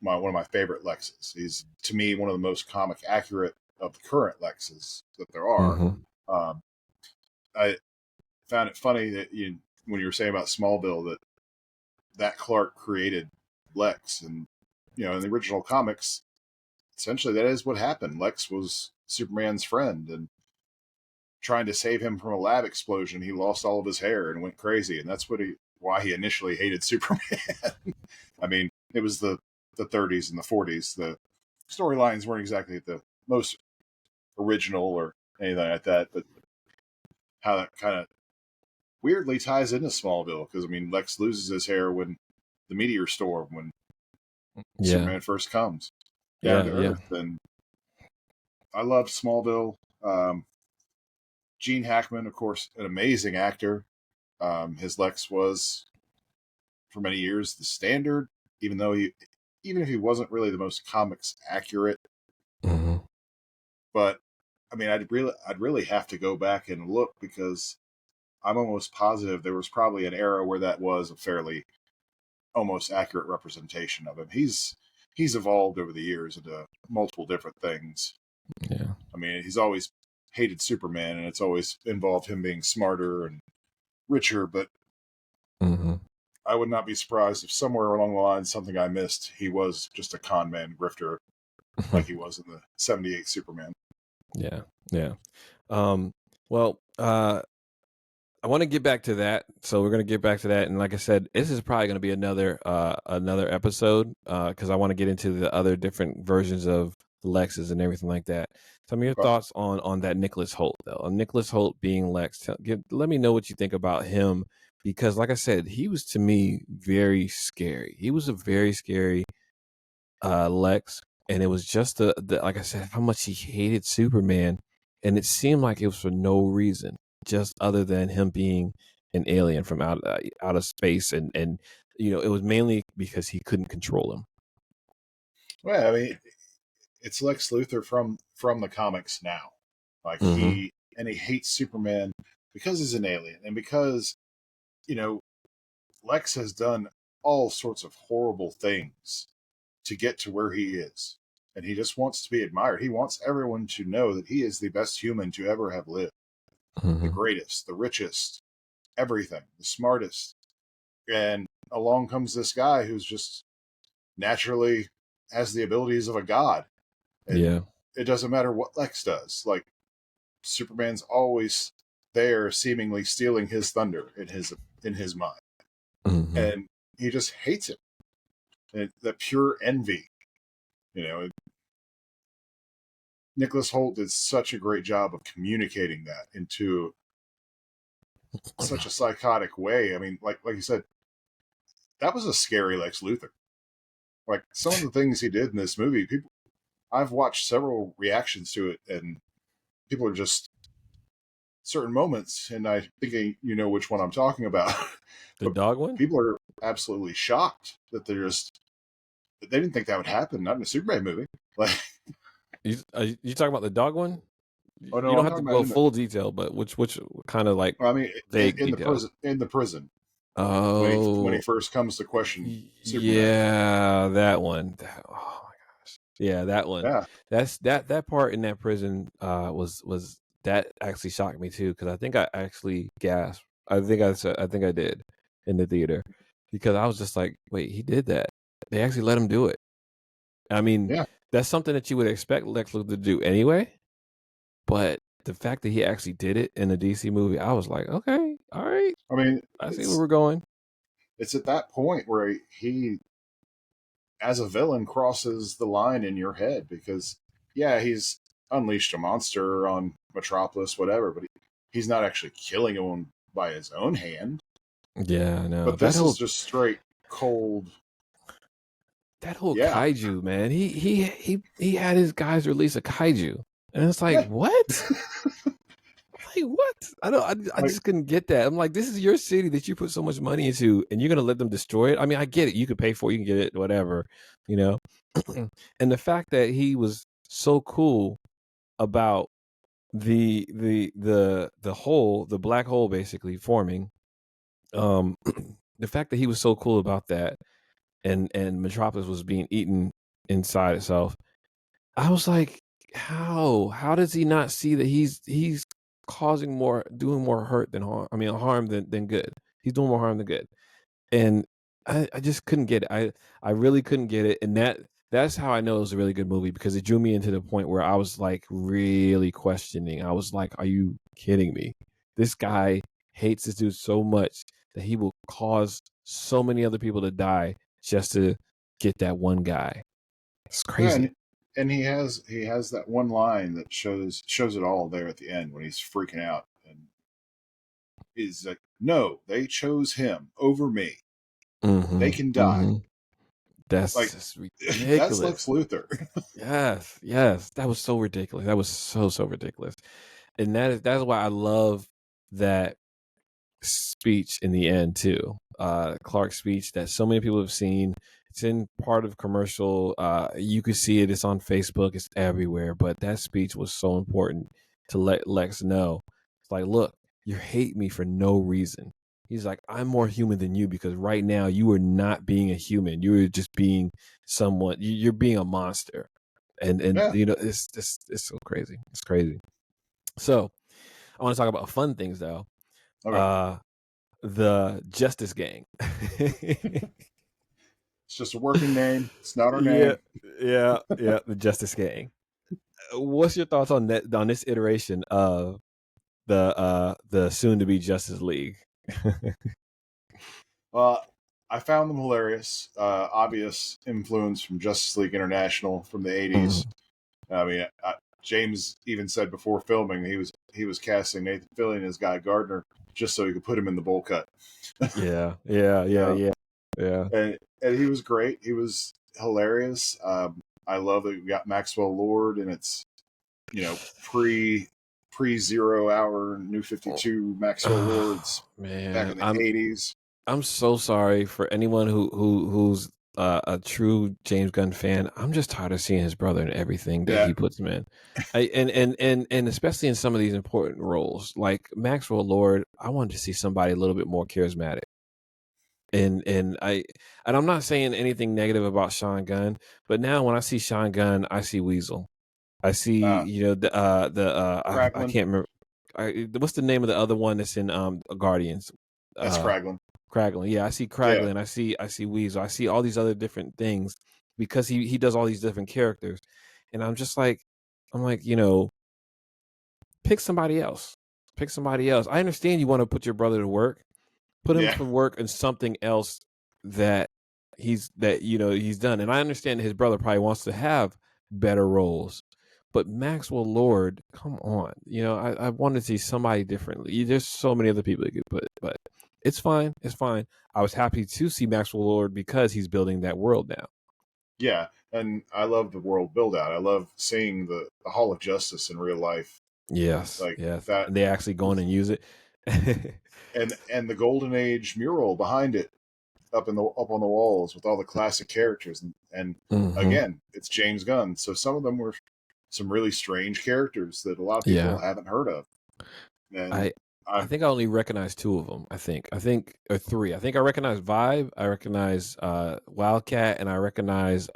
Speaker 2: one of my favorite Lexes. He's to me one of the most comic accurate of the current Lexes that there are.
Speaker 1: Mm-hmm.
Speaker 2: Um, I found it funny that when you were saying about Smallville that Clark created Lex, and in the original comics, essentially that is what happened. Lex was Superman's friend, and trying to save him from a lab explosion, he lost all of his hair and went crazy, and that's why he initially hated Superman. I mean, it was the 30s and the 40s. The storylines weren't exactly the most original or anything like that, but how that kind of weirdly ties into Smallville, because I mean, Lex loses his hair when the meteor storm, when
Speaker 1: Yeah.
Speaker 2: Superman first comes down
Speaker 1: Yeah.
Speaker 2: to
Speaker 1: Yeah.
Speaker 2: Earth, and I loved Smallville. Gene Hackman, of course, an amazing actor. His Lex was for many years the standard, even though even if he wasn't really the most comics accurate.
Speaker 1: Mm-hmm.
Speaker 2: But I mean, I'd really have to go back and look, because I'm almost positive there was probably an era where that was a fairly almost accurate representation of him. He's evolved over the years into multiple different things.
Speaker 1: Yeah.
Speaker 2: I mean, he's always hated Superman, and it's always involved him being smarter and richer. But
Speaker 1: Mm-hmm.
Speaker 2: I would not be surprised if somewhere along the line, something I missed, he was just a con man grifter, like he was in the '78 Superman.
Speaker 1: Yeah. Yeah. Um, well, I want to get back to that. So we're going to get back to that. And like I said, this is probably going to be another episode because I want to get into the other different versions of Lexes and everything like that. Tell me your
Speaker 2: Okay.
Speaker 1: thoughts on that Nicholas Holt, though. On Nicholas Holt being Lex. Let me know what you think about him, because like I said, he was to me very scary. He was a very scary Lex. And it was just like I said, how much he hated Superman. And it seemed like it was for no reason, just other than him being an alien from out of space. And it was mainly because he couldn't control him.
Speaker 2: Well, I mean, it's Lex Luthor from the comics now. Like
Speaker 1: Mm-hmm.
Speaker 2: he hates Superman because he's an alien, and because you know Lex has done all sorts of horrible things to get to where he is. And he just wants to be admired. He wants everyone to know that he is the best human to ever have lived, the
Speaker 1: Mm-hmm.
Speaker 2: greatest, the richest, everything, the smartest. And along comes this guy who's just naturally has the abilities of a god, and
Speaker 1: Yeah.
Speaker 2: it doesn't matter what Lex does. Like Superman's always there, seemingly stealing his thunder in his mind,
Speaker 1: Hmm.
Speaker 2: and he just hates it. And the pure envy, you know. Nicholas Holt did such a great job of communicating that into such a psychotic way. I mean, like you said, that was a scary Lex Luthor. Like some of the things he did in this movie, people I've watched several reactions to it, and people are just certain moments, and I think you know which one I'm talking about.
Speaker 1: The
Speaker 2: But
Speaker 1: dog one?
Speaker 2: people are absolutely shocked that they didn't think that would happen, not in a Superman movie. Like,
Speaker 1: You talking about the dog one?
Speaker 2: oh
Speaker 1: You
Speaker 2: no,
Speaker 1: don't
Speaker 2: I'm
Speaker 1: have to
Speaker 2: talking about
Speaker 1: go full detail, but which kind of like
Speaker 2: I mean,
Speaker 1: vague
Speaker 2: in the
Speaker 1: details?
Speaker 2: prison when he
Speaker 1: Oh,
Speaker 2: first comes to question Superman.
Speaker 1: yeah, that one. Oh my gosh, yeah, that one.
Speaker 2: Yeah,
Speaker 1: That part in that prison was that actually shocked me too, because I think I actually gasped. I think I did in the theater, because I was just like, wait, he did that. They actually let him do it. I mean,
Speaker 2: yeah.
Speaker 1: that's something that you would expect Lex Luthor to do anyway. But the fact that he actually did it in a DC movie, I was like, okay, all right,
Speaker 2: I mean,
Speaker 1: I see where we're going.
Speaker 2: it's at that point where he, as a villain, crosses the line in your head because, yeah, he's unleashed a monster on Metropolis, whatever, but he's not actually killing him by his own hand.
Speaker 1: Yeah, no,
Speaker 2: But this is just straight cold.
Speaker 1: that whole
Speaker 2: Yeah,
Speaker 1: kaiju man, he had his guys release a kaiju, and it's like
Speaker 2: yeah.
Speaker 1: what? Like what? I
Speaker 2: Like,
Speaker 1: just couldn't get that. I'm like, this is your city that you put so much money into, and you're gonna let them destroy it. I mean, I get it. You could pay for it, you can get it, whatever, you know. And the fact that he was so cool about the black hole basically forming, um the fact that he was so cool about that, and Metropolis was being eaten inside itself, I was like, how does he not see that he's causing more, doing more hurt than harm, I mean harm than good. He's doing more harm than good. And I just couldn't get it. I really couldn't get it. And that's how I know it was a really good movie, because it drew me into the point where I was like really questioning. I was like, are you kidding me? This guy hates this dude so much that he will cause so many other people to die just to get that one guy. It's
Speaker 2: yeah,
Speaker 1: crazy.
Speaker 2: and he has that one line that shows it all there at the end when he's freaking out and he's like, "No, they chose him over me. They
Speaker 1: Mm-hmm.
Speaker 2: can die."
Speaker 1: Mm-hmm. That's
Speaker 2: Like,
Speaker 1: just
Speaker 2: that's Lex
Speaker 1: ridiculous.
Speaker 2: Luthor.
Speaker 1: Yes, yes. That was so ridiculous. That was so ridiculous. And that's why I love that speech in the end too. Clark's speech that so many people have seen. It's in part of commercial. You could see it. It's on Facebook. It's everywhere. But that speech was so important to let Lex know. It's like, look, you hate me for no reason. He's like, I'm more human than you, because right now you are not being a human. You are just being someone. You're being a monster. And
Speaker 2: Yeah.
Speaker 1: you know, it's so crazy. It's crazy. So I want to talk about fun things though.
Speaker 2: Okay.
Speaker 1: Uh, the Justice Gang.
Speaker 2: It's just a working name. It's not our
Speaker 1: Yeah,
Speaker 2: name.
Speaker 1: yeah, the Justice Gang. What's your thoughts on that, on this iteration of the soon to be Justice League?
Speaker 2: Uh, I found them hilarious. Obvious influence from Justice League International from the '80s.
Speaker 1: Mhm.
Speaker 2: I mean, James even said before filming he was casting Nathan Fillion as Guy Gardner just so he could put him in the bowl cut.
Speaker 1: Yeah, yeah,
Speaker 2: You
Speaker 1: yeah,
Speaker 2: know,
Speaker 1: yeah, yeah.
Speaker 2: and he was great. He was hilarious. I love that we got Maxwell Lord, and it's pre 0 hour New 52 Maxwell Lords
Speaker 1: Oh,
Speaker 2: back
Speaker 1: man,
Speaker 2: in the '80s.
Speaker 1: I'm so sorry for anyone who's a true James Gunn fan. I'm just tired of seeing his brother in everything that
Speaker 2: Yeah,
Speaker 1: he puts him in. And especially in some of these important roles, like Maxwell Lord. I wanted to see somebody a little bit more charismatic. And I'm not saying anything negative about Sean Gunn, but now when I see Sean Gunn, I see Weasel. I see, I
Speaker 2: Cracklin.
Speaker 1: can't remember. What's the name of the other one that's in Guardians?
Speaker 2: That's
Speaker 1: Uh,
Speaker 2: Cracklin.
Speaker 1: Kraglin. Yeah, I see
Speaker 2: Yeah,
Speaker 1: Kraglin. I see Weasel. I see all these other different things because he does all these different characters, and I'm like, pick somebody else. Pick somebody else. I understand you want to put your brother to work. Put him
Speaker 2: Yeah,
Speaker 1: to work in something else that he's done. And I understand his brother probably wants to have better roles. But Maxwell Lord, come on. I want to see somebody differently. There's so many other people you could put, but it's fine. It's fine. I was happy to see Maxwell Lord because he's building that world now.
Speaker 2: yeah, and I love the world build out. I love seeing the Hall of Justice in real life,
Speaker 1: Yes,
Speaker 2: like
Speaker 1: yes.
Speaker 2: that,
Speaker 1: And they actually go in and use it.
Speaker 2: and the Golden Age mural behind it up on the walls with all the classic characters, and
Speaker 1: Hmm.
Speaker 2: again, it's James Gunn, so some of them were some really strange characters that a lot of people
Speaker 1: Yeah.
Speaker 2: haven't heard of, and
Speaker 1: I I
Speaker 2: I
Speaker 1: think I only recognize two of them. I think or three. I think I recognize Vibe. I recognize Wildcat, and I recognize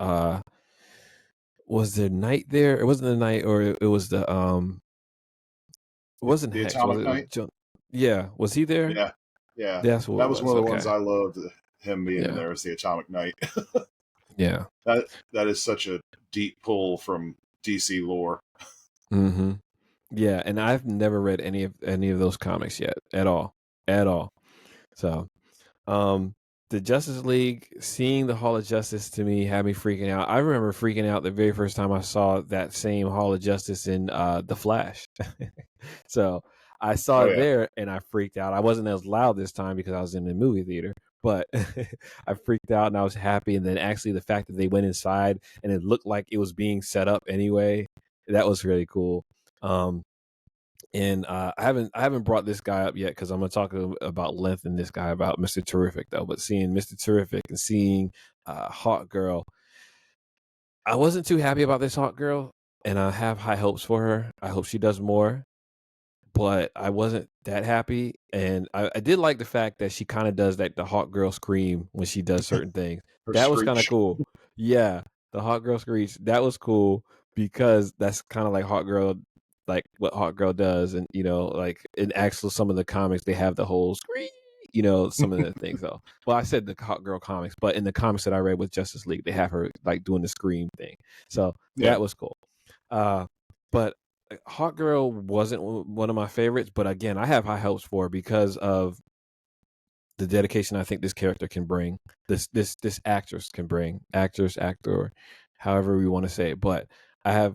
Speaker 1: was there Knight there? It wasn't the Knight, or it was it wasn't
Speaker 2: the
Speaker 1: Hex. Was
Speaker 2: Atomic
Speaker 1: it?
Speaker 2: Knight,
Speaker 1: Yeah, was he there?
Speaker 2: yeah, yeah,
Speaker 1: That's what
Speaker 2: that
Speaker 1: it
Speaker 2: was one
Speaker 1: was.
Speaker 2: of the ones
Speaker 1: Okay.
Speaker 2: I loved. Him being in
Speaker 1: Yeah.
Speaker 2: there as the Atomic Knight.
Speaker 1: Yeah.
Speaker 2: That is such a deep pull from DC lore.
Speaker 1: Mm-hmm. Yeah, and I've never read any of those comics yet at all, at all. So Um, the Justice League, seeing the Hall of Justice to me had me freaking out. I remember freaking out the very first time I saw that same Hall of Justice in The Flash. So I saw
Speaker 2: Oh
Speaker 1: it
Speaker 2: yeah,
Speaker 1: there and I freaked out. I wasn't as loud this time because I was in the movie theater, but I freaked out and I was happy. And then actually the fact that they went inside and it looked like it was being set up anyway, that was really cool. Um, and I haven't brought this guy up yet because I'm gonna talk about length in this guy about Mr. Terrific though. But seeing Mr. Terrific and seeing Hawk Girl, I wasn't too happy about this Hawk Girl, and I have high hopes for her. I hope she does more, but I wasn't that happy. And I did like the fact that she kind of does like the Hawk Girl scream when she does certain things.
Speaker 2: her
Speaker 1: That was kind of
Speaker 2: screech.
Speaker 1: cool. Yeah, the Hawk Girl screech. That was cool because that's kind of like Hawk Girl, like what Hawk Girl does. And like in actual some of the comics, they have the whole screech. Some of the things though. Well, I said the Hawk Girl comics, but in the comics that I read with Justice League, they have her like doing the scream thing. So
Speaker 2: Yeah,
Speaker 1: that was cool. Uh, but Hawk Girl wasn't one of my favorites, but again, I have high hopes for her because of the dedication I think this character can bring. This actress can bring, actor, however we want to say it. But I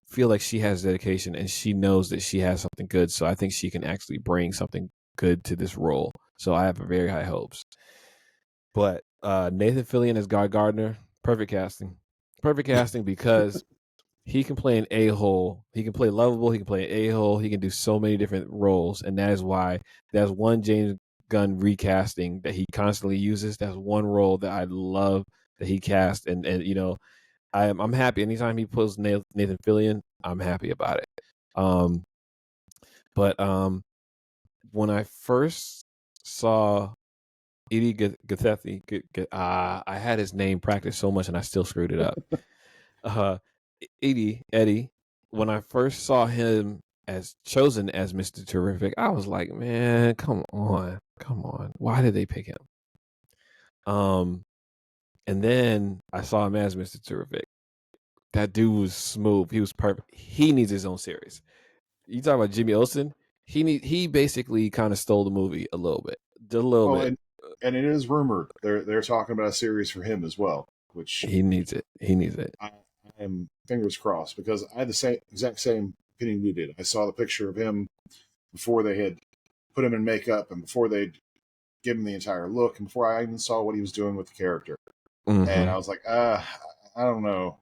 Speaker 1: feel like she has dedication and she knows that she has something good. So I think she can actually bring something good to this role. So I have very high hopes. But Nathan Fillion as Guy Gardner, perfect casting. Perfect casting because he can play an a-hole. He can play lovable. He can play an a-hole. He can do so many different roles, and that is why that's one James Gunn recasting that he constantly uses. That's one role that I love that he cast, and I'm happy anytime he pulls Nathan Fillion. I'm happy about it. Um, but when I first saw Edie Gathethi, I had his name practiced so much, and I still screwed it up. uh Eddie, when I first saw him as chosen as Mr. Terrific, I was like, man, come on. Come on. Why did they pick him? Um and then I saw him as Mr. Terrific. That dude was smooth. He was perfect. He needs his own series. You talk about Jimmy Olsen? He basically kind of stole the movie a little bit. Just a little
Speaker 2: oh,
Speaker 1: bit.
Speaker 2: and it is rumored they're talking about a series for him as well, which
Speaker 1: He needs it. He needs it.
Speaker 2: I am fingers crossed because I had the exact same opinion you did. I saw the picture of him before they had put him in makeup and before they'd give him the entire look and before I even saw what he was doing with the character. And I
Speaker 1: Mm-hmm.
Speaker 2: was like, I don't know.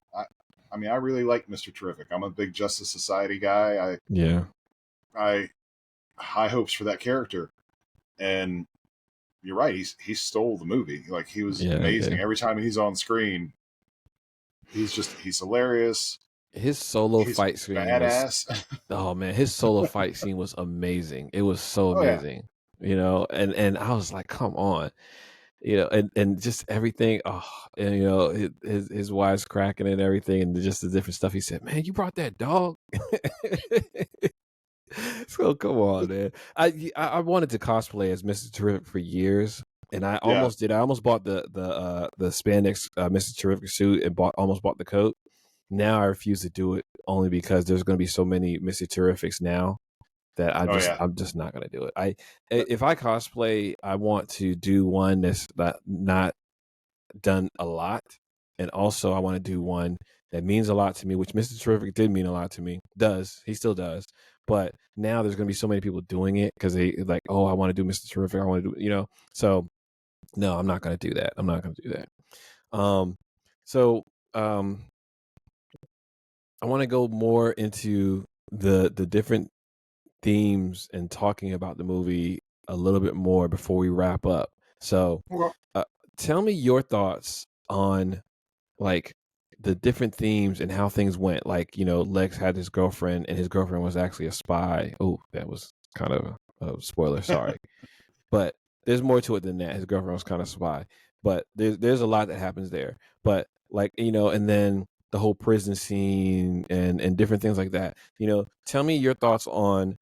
Speaker 2: I mean, I really like Mr. Terrific. I'm a big Justice Society guy.
Speaker 1: Yeah.
Speaker 2: I high hopes for that character. And you're right. He stole the movie. Like he was
Speaker 1: Yeah, he
Speaker 2: amazing.
Speaker 1: did.
Speaker 2: Every time he's on screen, he's hilarious.
Speaker 1: His solo
Speaker 2: He's
Speaker 1: fight scene was
Speaker 2: badass.
Speaker 1: Oh man, his solo fight scene was amazing. It was so
Speaker 2: Oh yeah,
Speaker 1: amazing, and I was like, come on, and just everything. Oh, and his wise cracking and everything, and just the different stuff he said. Man, you brought that dog. So come on, man. I wanted to cosplay as Mr. Terrific for years, and I
Speaker 2: Yeah.
Speaker 1: almost did. I almost bought the spandex Mr. Terrific suit and almost bought the coat. Now I refuse to do it only because there's going to be so many Mr. Terrifics now that
Speaker 2: Oh yeah.
Speaker 1: I'm just not going to do it. If I cosplay, I want to do one that's not done a lot, and also I want to do one that means a lot to me, which Mr. Terrific did mean a lot to me. Does he still does? But now there's going to be so many people doing it because they like, oh, I want to do Mr. Terrific. I want to do, So no, I'm not going to do that. I'm not going to do that. Um, so um, I want to go more into the different themes and talking about the movie a little bit more before we wrap up. So,
Speaker 2: Okay.
Speaker 1: uh, tell me your thoughts on like the different themes and how things went. Like, Lex had his girlfriend, and his girlfriend was actually a spy. Oh, that was kind of a spoiler. Sorry. But there's more to it than that. His girlfriend was kind of spy, but there's a lot that happens there. But like and then the whole prison scene and different things like that. Tell me your thoughts on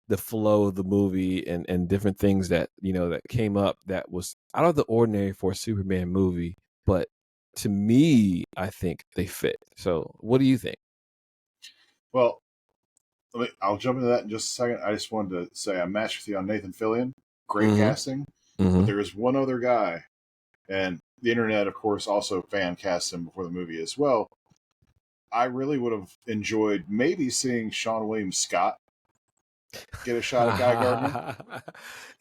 Speaker 1: the flow of the movie and different things that that came up that was out of the ordinary for a Superman movie, but to me, I think they fit. So, what do you think?
Speaker 2: Well, I'll jump into that in just a second. I just wanted to say I'm matched with you on Nathan Fillion. Great
Speaker 1: Mm-hmm.
Speaker 2: casting. But
Speaker 1: Mm-hmm.
Speaker 2: there is one other guy, and the internet, of course, also fan cast him before the movie as well. I really would have enjoyed maybe seeing Sean William Scott get a shot at Guy Gardner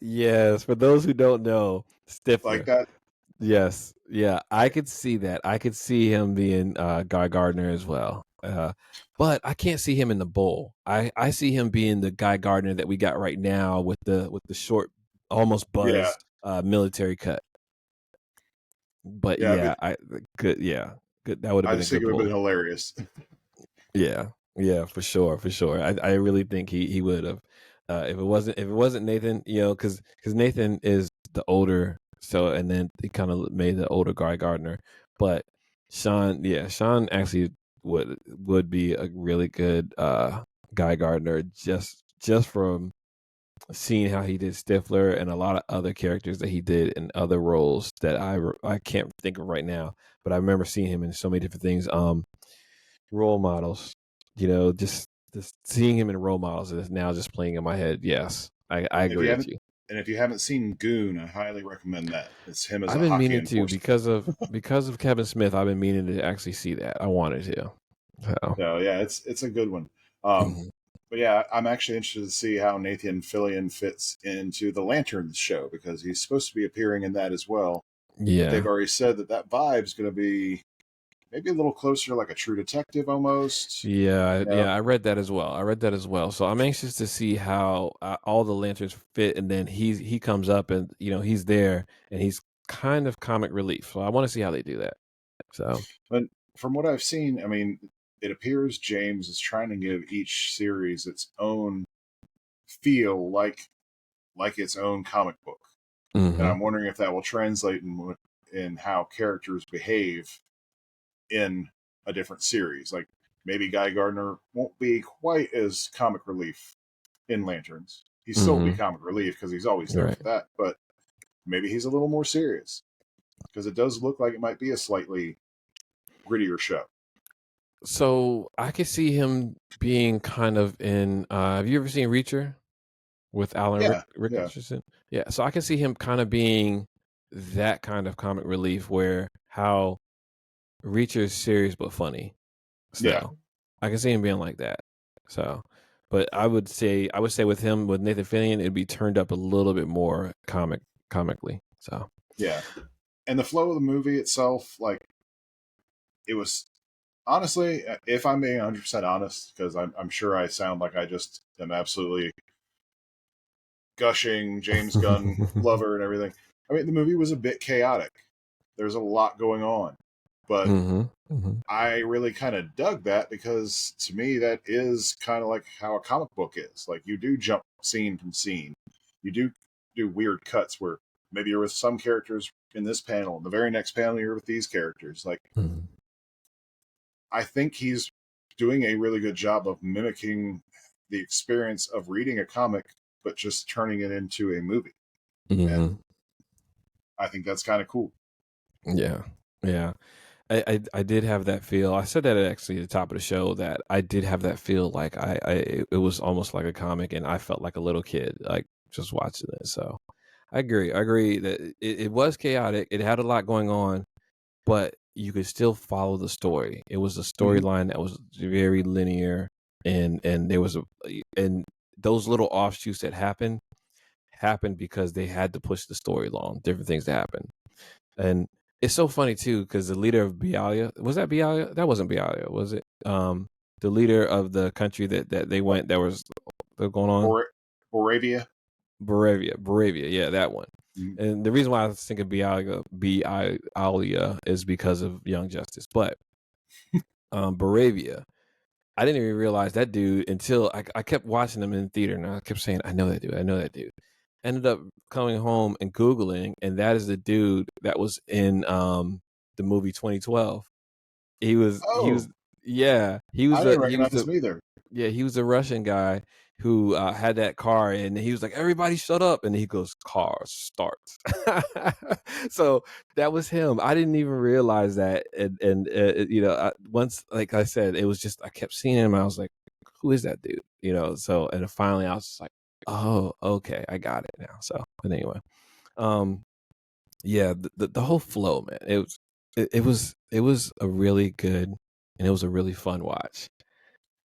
Speaker 1: Yes, for those who don't know,
Speaker 2: like
Speaker 1: Stifler.
Speaker 2: that.
Speaker 1: Yes, yeah, I could see that. I could see him being Guy Gardner as well. But I can't see him in the Bull. I see him being the Guy Gardner that we got right now with the short, almost
Speaker 2: Yeah,
Speaker 1: buzzed military cut. But
Speaker 2: yeah.
Speaker 1: yeah, I good. Yeah, good. That would have
Speaker 2: I
Speaker 1: been a
Speaker 2: just think
Speaker 1: good
Speaker 2: it would have
Speaker 1: pull.
Speaker 2: been hilarious.
Speaker 1: Yeah, yeah, for sure, for sure. I really think he would have. If it wasn't Nathan, because Nathan is the older, so and then he kind of made the older Guy Gardner, but Sean actually would be a really good Guy Gardner just from seeing how he did Stifler and a lot of other characters that he did in other roles that I can't think of right now, but I remember seeing him in so many different things. Role models, just seeing him in role models is now just playing in my head. Yes, I
Speaker 2: if you
Speaker 1: agree with
Speaker 2: haven't,
Speaker 1: you.
Speaker 2: and if you haven't seen Goon, I highly recommend that. It's him as
Speaker 1: I've
Speaker 2: a
Speaker 1: been
Speaker 2: hockey
Speaker 1: meaning to
Speaker 2: enforcer.
Speaker 1: because of Kevin Smith. I've been meaning to actually see that. I wanted to. So,
Speaker 2: So yeah, it's a good one. Um,
Speaker 1: mhm.
Speaker 2: but yeah, I'm actually interested to see how Nathan Fillion fits into the Lanterns show because he's supposed to be appearing in that as well. But they've
Speaker 1: Yeah,
Speaker 2: already said that vibe's going to be maybe a little closer, like a True Detective almost.
Speaker 1: yeah,
Speaker 2: You know,
Speaker 1: yeah. I read that as well. So I'm anxious to see how all the lanterns fit, and then he comes up and he's there and he's kind of comic relief. So I want to see how they do that. So
Speaker 2: but from what I've seen, I mean, it appears James is trying to give each series its own feel, like its own comic book. And
Speaker 1: hmm
Speaker 2: I'm wondering if that will translate in how characters behave in a different series. Like maybe Guy Gardner won't be quite as comic relief in Lanterns. He still be
Speaker 1: hmm
Speaker 2: comic relief because he's always there
Speaker 1: right.
Speaker 2: for that, but maybe he's a little more serious because it does look like it might be a slightly grittier show.
Speaker 1: So I could see him being kind of in. Have you ever seen Reacher with Alan
Speaker 2: Yeah, yeah,
Speaker 1: Richardson? Yeah, so I can see him kind of being that kind of comic relief, where how Reacher is serious but funny.
Speaker 2: yeah,
Speaker 1: Still, I can see him being like that. So, but I would say with Nathan Fillion, it'd be turned up a little bit more comically. So,
Speaker 2: yeah. And the flow of the movie itself, like it was honestly, if I'm being 100% honest, because I'm sure I sound like I just am absolutely gushing James Gunn lover and everything. I mean, the movie was a bit chaotic. There's a lot going on, but
Speaker 1: hmm hmm
Speaker 2: I really kind of dug that because to me that is kind of like how a comic book is. Like you do jump scene from scene. You do weird cuts where maybe you're with some characters in this panel, and the very next panel you're with these characters. Like
Speaker 1: hmm
Speaker 2: I think he's doing a really good job of mimicking the experience of reading a comic, but just turning it into a movie. And
Speaker 1: hmm
Speaker 2: I think that's kind of cool.
Speaker 1: Yeah, yeah. I did have that feel. I said that actually at the top of the show that I did have that feel like it was almost like a comic, and I felt like a little kid like just watching it. So I agree. I agree that it was chaotic. It had a lot going on, but you could still follow the story. It was a
Speaker 2: Hmm.
Speaker 1: storyline that was very linear, and there was and those little offshoots that happened because they had to push the story along. Different things that happen, and it's so funny too because the leader of Bialia, was that Bialia? That wasn't Bialia, was it? The leader of the country that they went, that was going on.
Speaker 2: Bor- Boravia.
Speaker 1: Boravia, yeah, that one.
Speaker 2: Mhm.
Speaker 1: And the reason why I was thinking Bialia is because of Young Justice, but Boravia, I didn't even realize that dude until I kept watching him in theater, and I kept saying, "I know that dude. I know that dude." Ended up coming home and googling, and that is the dude that was in the movie 2012. He was
Speaker 2: Oh,
Speaker 1: yeah,
Speaker 2: I didn't recognize him either.
Speaker 1: he was a Russian guy who had that car, and he was like, "Everybody shut up," and he goes, "Car starts." So that was him. I didn't even realize that, and once, like I said, it was just I kept seeing him. And I was like, "Who is that dude?" So and finally I was just like, "Oh, okay, I got it now." So, but anyway, um, yeah, the whole flow, man. It was a really good, and it was a really fun watch.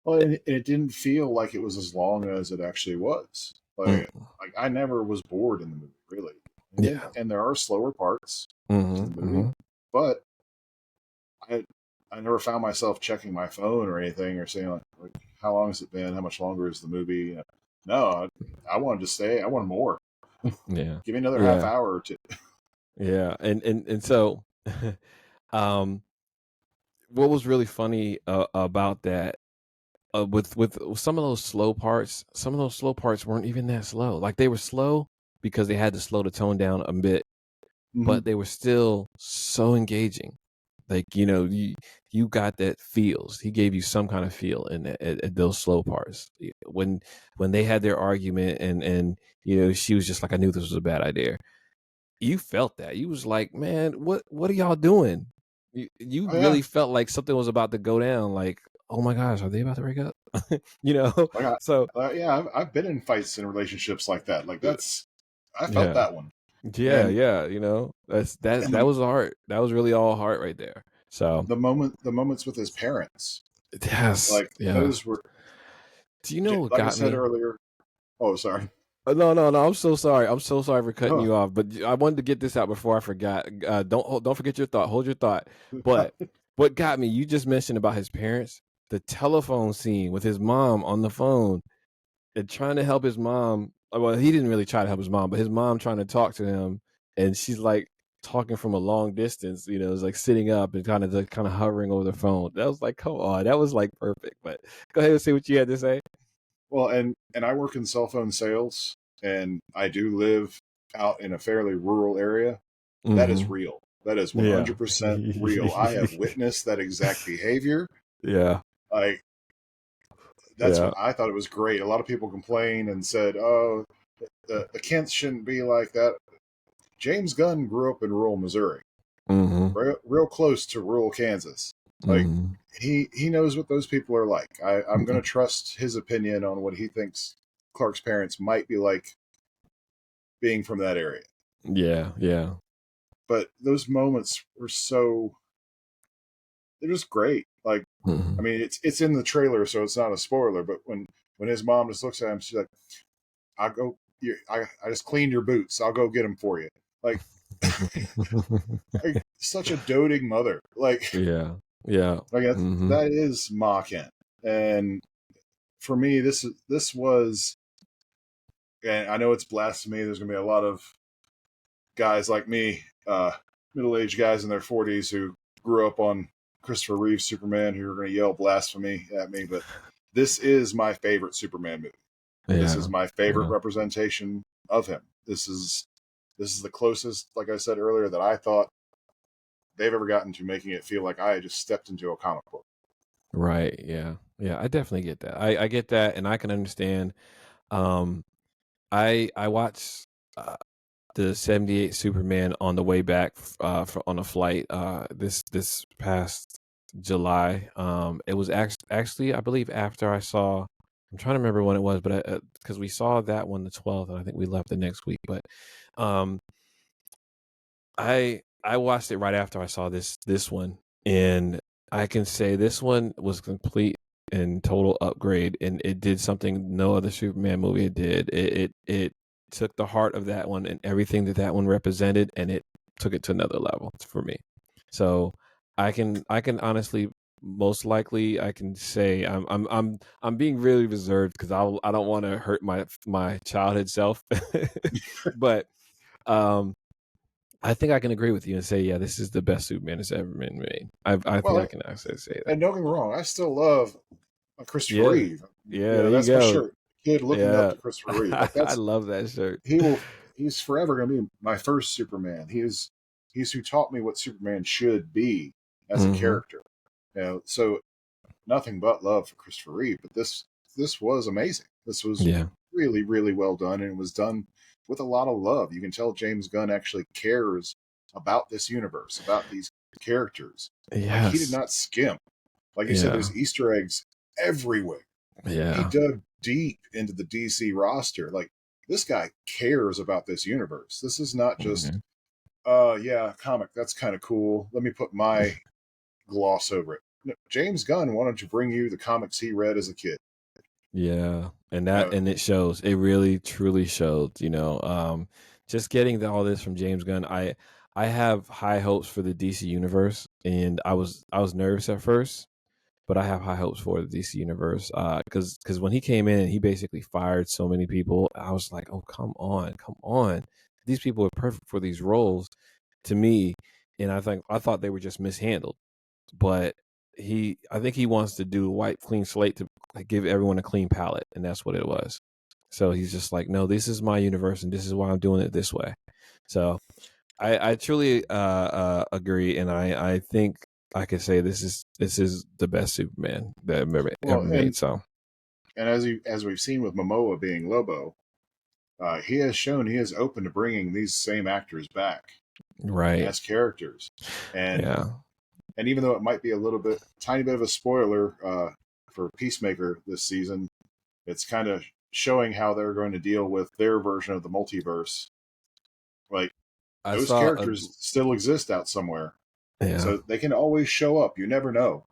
Speaker 2: Well, and it didn't feel like it was as long as it actually was.
Speaker 1: Mm,
Speaker 2: Like I never was bored in the movie, really.
Speaker 1: yeah.
Speaker 2: And there are slower parts to
Speaker 1: Hmm.
Speaker 2: the movie,
Speaker 1: Hmm.
Speaker 2: but I I never found myself checking my phone or anything or saying like how long has it been? How much longer is the movie? No, I wanted to stay. I wanted more.
Speaker 1: Yeah.
Speaker 2: Give me another half
Speaker 1: Yeah.
Speaker 2: hour or two.
Speaker 1: Yeah. And so, um, what was really funny about that, with some of those slow parts, some of those slow parts weren't even that slow. Like they were slow because they had to slow the tone down a bit,
Speaker 2: Hmm.
Speaker 1: but they were still so engaging. Like, you got that feels. He gave you some kind of feel in at those slow parts. When they had their argument, and she was just like, I knew this was a bad idea. You felt that. You was like, man, what are y'all doing? You
Speaker 2: Oh yeah,
Speaker 1: really felt like something was about to go down. Like, oh my gosh, are they about to break up? you know.
Speaker 2: like
Speaker 1: So
Speaker 2: yeah, I've been in fights and relationships like that. Like
Speaker 1: uh,
Speaker 2: that's I felt
Speaker 1: yeah,
Speaker 2: that one,
Speaker 1: yeah,
Speaker 2: and
Speaker 1: yeah. That
Speaker 2: the
Speaker 1: was heart. That was really all heart right there. So
Speaker 2: the moments with his parents,
Speaker 1: yes,
Speaker 2: like
Speaker 1: yeah.
Speaker 2: those were
Speaker 1: Do you know what
Speaker 2: like I
Speaker 1: got
Speaker 2: said
Speaker 1: me?
Speaker 2: earlier. Oh, sorry.
Speaker 1: No, no, no. I'm so sorry. I'm so sorry for cutting
Speaker 2: No.
Speaker 1: you off, but I wanted to get this out before I forgot. Don't forget your thought. Hold your thought. But what got me? You just mentioned about his parents. The telephone scene with his mom on the phone and trying to help his mom. Well, he didn't really try to help his mom, but his mom trying to talk to him, and she's like talking from a long distance. It's like sitting up and kind of hovering over the phone. That was like, come on, that was like perfect. But go ahead and say what you had to say.
Speaker 2: Well, and I work in cell phone sales, and I do live out in a fairly rural area. That is
Speaker 1: Mm-hmm.
Speaker 2: real. That is
Speaker 1: Yeah.
Speaker 2: 100% real. I have witnessed that exact behavior.
Speaker 1: Yeah.
Speaker 2: Like that's
Speaker 1: Yeah.
Speaker 2: what I thought it was great. A lot of people complained and said, "Oh, the Kents shouldn't be like that." James Gunn grew up in rural Missouri,
Speaker 1: Mhm.
Speaker 2: real close to rural Kansas. Like
Speaker 1: Mhm.
Speaker 2: he knows what those people are like. I'm going
Speaker 1: Mhm.
Speaker 2: to trust his opinion on what he thinks Clark's parents might be like being from that area.
Speaker 1: Yeah, yeah.
Speaker 2: But those moments were so they're just great. Like I
Speaker 1: Mhm.
Speaker 2: mean, it's in the trailer, so it's not a spoiler. But when his mom just looks at him, she's like, "I'll go. I just cleaned your boots. I'll go get them for you." Like, like such a doting mother.
Speaker 1: Yeah. Yeah.
Speaker 2: Like
Speaker 1: Mhm.
Speaker 2: that is Ma Kent. And for me, this was, and I know it's blasphemy. There's going to be a lot of guys like me, middle-aged guys in their 40s who grew up on Christopher Reeve's Superman who are going to yell blasphemy at me. But this is my favorite Superman movie. This is
Speaker 1: Yeah.
Speaker 2: my favorite
Speaker 1: Yeah.
Speaker 2: representation of him. This is the closest, like I said earlier, that I thought they've ever gotten to making it feel like I had just stepped into a comic book.
Speaker 1: Right. Yeah. Yeah. I definitely get that. I get that, and I can understand. Um, I watch. the '78 Superman on the way back on a flight this past July. It was actually I believe after I saw. I'm trying to remember when it was, but because we saw that one the 12th, and I think we left the next week. But um, I watched it right after I saw this one, and I can say this one was complete and total upgrade, and it did something no other Superman movie it did. It took the heart of that one and everything that that one represented, and it took it to another level for me. So I can honestly, most likely I can say I'm being really reserved because I don't want to hurt my childhood self, but um I think I can agree with you and say, yeah, this is the best Superman that's ever been made. I think I
Speaker 2: Well,
Speaker 1: can actually say that.
Speaker 2: and don't get me wrong, I still love Christopher
Speaker 1: Yeah,
Speaker 2: Reeve.
Speaker 1: yeah, there you
Speaker 2: That's my
Speaker 1: go.
Speaker 2: shirt. Kid looking up
Speaker 1: Yeah,
Speaker 2: to Christopher Reeve. Like
Speaker 1: I
Speaker 2: that's
Speaker 1: love that shirt.
Speaker 2: he will he's forever going to be my first Superman. He's who taught me what Superman should be as a
Speaker 1: Hmm.
Speaker 2: character. So nothing but love for Christopher Reeve. But this was amazing. This was
Speaker 1: Yeah.
Speaker 2: really really well done, and it was done with a lot of love. You can tell James Gunn actually cares about this universe, about these characters. Like he did
Speaker 1: Yes.
Speaker 2: not skimp. Like you said,
Speaker 1: Yeah.
Speaker 2: there's Easter eggs everywhere. He
Speaker 1: Yeah.
Speaker 2: dug deep into the DC roster. Like this guy cares about this universe. This is not just
Speaker 1: Mhm.
Speaker 2: yeah, comic, that's kind of cool. Let me put my gloss over it. No, James Gunn wanted to bring you the comics he read as a kid.
Speaker 1: Yeah,
Speaker 2: You know,
Speaker 1: and it shows. It really truly showed. Just getting all this from James Gunn. I have high hopes for the DC universe, and I was nervous at first, but I have high hopes for the DC universe. Because when he came in, he basically fired so many people. I was like, oh come on, these people are perfect for these roles to me, and I thought they were just mishandled. But I think he wants to do a white clean slate to like give everyone a clean palette, and that's what it was. So he's just like, no, this is my universe, and this is why I'm doing it this way. So I truly agree, and I think I could say this is the best Superman that I've ever
Speaker 2: well,
Speaker 1: made. So
Speaker 2: and as we've seen with Momoa being Lobo, he has shown he is open to bringing these same actors back
Speaker 1: right,
Speaker 2: as characters, and
Speaker 1: yeah,
Speaker 2: and even though it might be a little bit, tiny bit of a spoiler for Peacemaker this season, it's kind of showing how they're going to deal with their version of the multiverse. Like
Speaker 1: I
Speaker 2: those
Speaker 1: saw a
Speaker 2: characters still exist out somewhere,
Speaker 1: yeah.
Speaker 2: so they can always show up. You never know.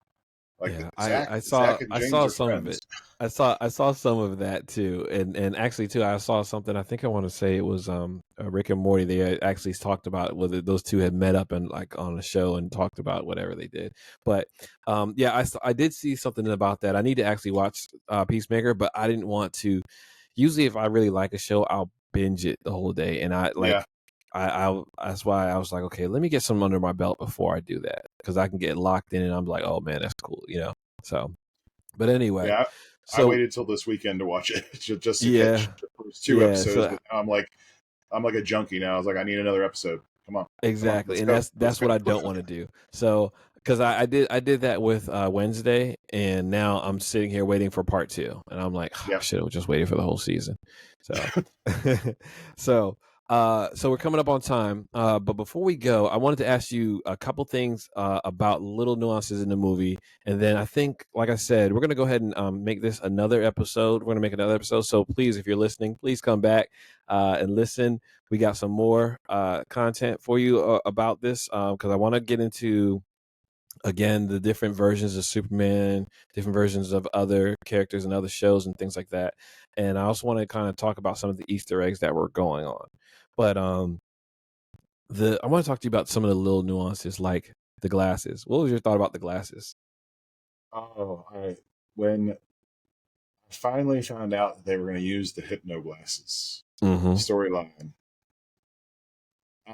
Speaker 2: Like
Speaker 1: Yeah, I saw
Speaker 2: Zach and
Speaker 1: I
Speaker 2: James
Speaker 1: saw
Speaker 2: are
Speaker 1: some of it.
Speaker 2: friends.
Speaker 1: I saw some of that too, and actually too, I saw something. I think I want to say it was Rick and Morty. They had actually talked about whether those two had met up and like on a show and talked about whatever they did. But yeah, I did see something about that. I need to actually watch Peacemaker, but I didn't want to. Usually, if I really like a show, I'll binge it the whole day, and I
Speaker 2: Yeah,
Speaker 1: like I that's why I was like, okay, let me get some under my belt before I do that because I can get locked in and I'm like, oh man, that's cool. So, but anyway,
Speaker 2: yeah. I
Speaker 1: so
Speaker 2: waited till this weekend to watch it just to
Speaker 1: yeah,
Speaker 2: catch the first two
Speaker 1: yeah,
Speaker 2: episodes,
Speaker 1: so
Speaker 2: but I'm like a junkie now. I was like, I need another episode. Come on,
Speaker 1: exactly,
Speaker 2: let's
Speaker 1: and
Speaker 2: go, let's
Speaker 1: that's
Speaker 2: go.
Speaker 1: what I don't want to do. So because I did that with Wednesday, and now I'm sitting here waiting for part two, and I'm like, I
Speaker 2: Yeah.
Speaker 1: should have just waited for the whole season. So, so so we're coming up on time. But before we go, I wanted to ask you a couple things about little nuances in the movie, and then I think, like I said, we're gonna go ahead and make this another episode. We're gonna make another episode. So please, if you're listening, please come back and listen. We got some more content for you about this because I want to get into again the different versions of Superman, different versions of other characters and other shows and things like that. And I also want to kind of talk about some of the Easter eggs that were going on. But the I want to talk to you about some of the little nuances like the glasses. What was your thought about the glasses?
Speaker 2: Oh, when I finally found out that they were going to use the hypno glasses
Speaker 1: Mm-hmm.
Speaker 2: storyline, uh,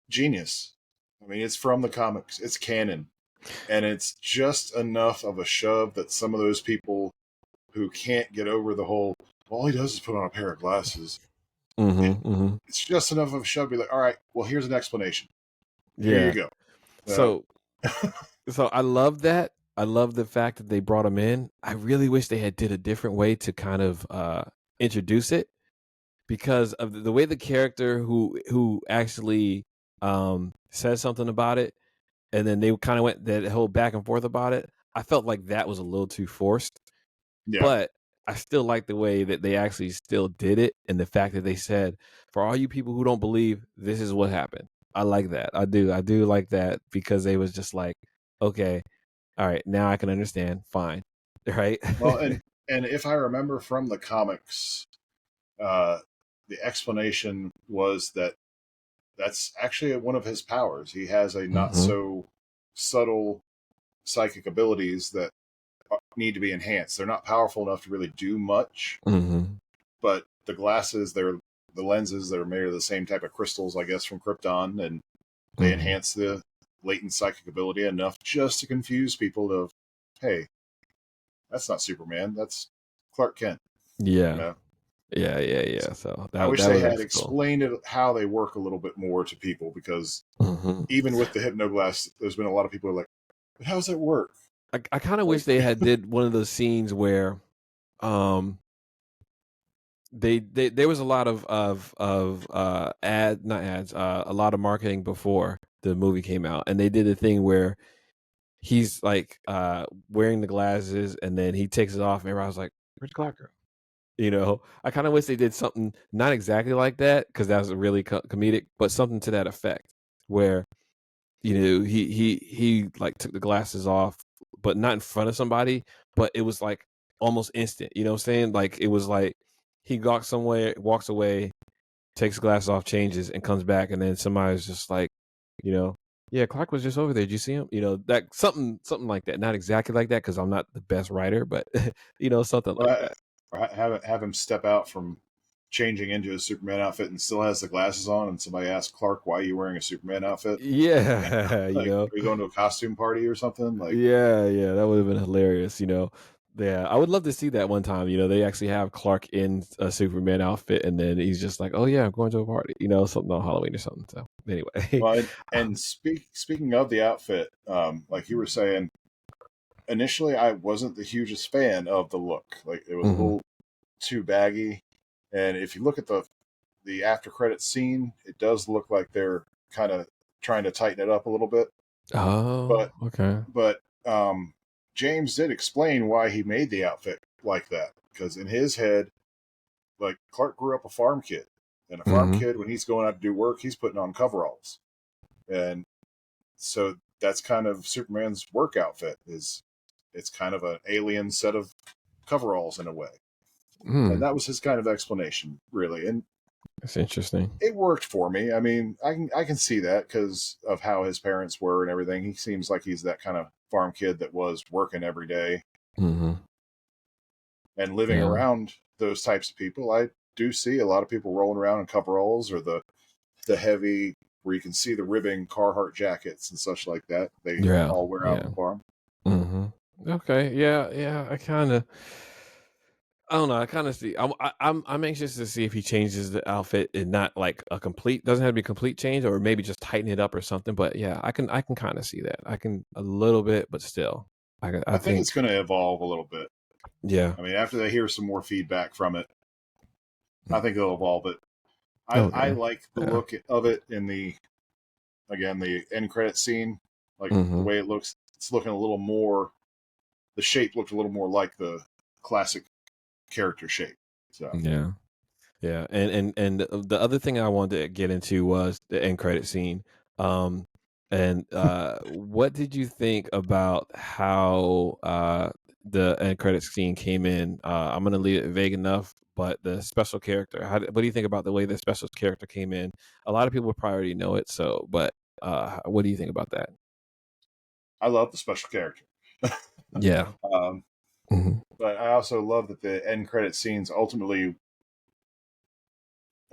Speaker 2: genius. I mean, it's from the comics. It's canon, and it's just enough of a shove that some of those people who can't get over the whole all he does is put on a pair of glasses. It,
Speaker 1: Mm-hmm. Mm-hmm.
Speaker 2: it's just enough of a shove to be like, all right, well, here's an explanation. Here you
Speaker 1: Yeah.
Speaker 2: go.
Speaker 1: So So I love that. I love the fact that they brought him in. I really wish they had did a different way to kind of introduce it. because of the way the character who actually said something about it, and then they kind of went that whole back and forth about it. I felt like that was a little too forced,
Speaker 2: Yeah.
Speaker 1: but I still like the way that they actually still did it, and the fact that they said, "For all you people who don't believe, this is what happened." I like that. I do like that because they was just like, "Okay, all right, now I can understand. Fine, right?"
Speaker 2: Well, and if I remember from the comics, uh, the explanation was that that's actually one of his powers. He has a not
Speaker 1: hmm
Speaker 2: so subtle psychic abilities that need to be enhanced. They're not powerful enough to really do much,
Speaker 1: hmm
Speaker 2: but the glasses, they're the lenses that are made of the same type of crystals, I guess, from Krypton, and they
Speaker 1: hmm
Speaker 2: enhance the latent psychic ability enough just to confuse people of, hey, that's not Superman, that's Clark Kent. You
Speaker 1: Yeah,
Speaker 2: know,
Speaker 1: yeah. So
Speaker 2: I
Speaker 1: that
Speaker 2: wish
Speaker 1: that
Speaker 2: they had
Speaker 1: was cool.
Speaker 2: explained it how they work a little bit more to people because
Speaker 1: hmm
Speaker 2: even with the hypnoglass, there's been a lot of people who are like, but how does it work?
Speaker 1: I kind of
Speaker 2: Like,
Speaker 1: wish they had did one of those scenes where um they there was a lot of ad not ads a lot of marketing before the movie came out, and they did a thing where he's like wearing the glasses and then he takes it off and everybody's like, "Where's Clark girl?" I kind of wish they did something not exactly like that because that was really comedic, but something to that effect where he like took the glasses off, but not in front of somebody, but it was like almost instant. You know what I'm saying? Like it was like he got somewhere, walks away, takes the glasses off, changes, and comes back, and then somebody's just like, you know, yeah, Clark was just over there. Did you see him? That something like that. Not exactly like that because I'm not the best writer, but something like
Speaker 2: or
Speaker 1: that.
Speaker 2: have him step out from changing into a Superman outfit and still has the glasses on, and somebody asks Clark, "Why are you wearing a Superman outfit?
Speaker 1: Yeah,
Speaker 2: Like, are you going to a costume party or something?" Like,
Speaker 1: yeah, that would have been hilarious. Yeah, I would love to see that one time. They actually have Clark in a Superman outfit, and then he's just like, "Oh yeah, I'm going to a party," something on Halloween or something. So anyway,
Speaker 2: well, and
Speaker 1: um,
Speaker 2: speaking of the outfit, like you were saying, initially I wasn't the hugest fan of the look. Like, it was a
Speaker 1: mhm.
Speaker 2: little too baggy, and if you look at the after credit scene, it does look like they're kind of trying to tighten it up a little bit.
Speaker 1: Oh,
Speaker 2: But
Speaker 1: okay.
Speaker 2: but James did explain why he made the outfit like that because in his head, like, Clark grew up a farm kid, and a farm
Speaker 1: hmm
Speaker 2: kid when he's going out to do work, he's putting on coveralls, and so that's kind of Superman's work outfit. Is It's kind of an alien set of coveralls in a way, and
Speaker 1: Hmm.
Speaker 2: that was his kind of explanation, really, and
Speaker 1: That's interesting.
Speaker 2: it worked for me. I mean, I can see that because of how his parents were and everything. He seems like he's that kind of farm kid that was working every day
Speaker 1: hmm
Speaker 2: and living
Speaker 1: Yeah.
Speaker 2: around those types of people. I do see a lot of people rolling around in coveralls or the heavy where you can see the ribbing Carhartt jackets and such like that. They
Speaker 1: Yeah.
Speaker 2: all wear out on
Speaker 1: Yeah.
Speaker 2: the farm.
Speaker 1: hmm Okay. Yeah. I don't know. I kind of see. I'm anxious to see if he changes the outfit and not like a complete. Doesn't have to be a complete change, or maybe just tighten it up or something. But yeah, I can kind of see that. I can a little bit, but still, I
Speaker 2: I think
Speaker 1: think
Speaker 2: it's going to evolve a little bit.
Speaker 1: yeah.
Speaker 2: I mean, after they hear some more feedback from it, I think it'll evolve. But I
Speaker 1: Okay.
Speaker 2: like the
Speaker 1: Yeah.
Speaker 2: look of it in the end credit scene, like the
Speaker 1: hmm
Speaker 2: way it looks. It's looking a little more. The shape looked a little more like the classic character shape. So
Speaker 1: Yeah. Yeah, and the other thing I wanted to get into was the end credit scene. Um, and what did you think about how the end credit scene came in? I'm gonna leave it vague enough, but the special character. What do you think about the way the special character came in? A lot of people probably already know it. So, but what do you think about that?
Speaker 2: I love the special character.
Speaker 1: Yeah.
Speaker 2: Um,
Speaker 1: hmm
Speaker 2: but I also love that the end credit scenes ultimately,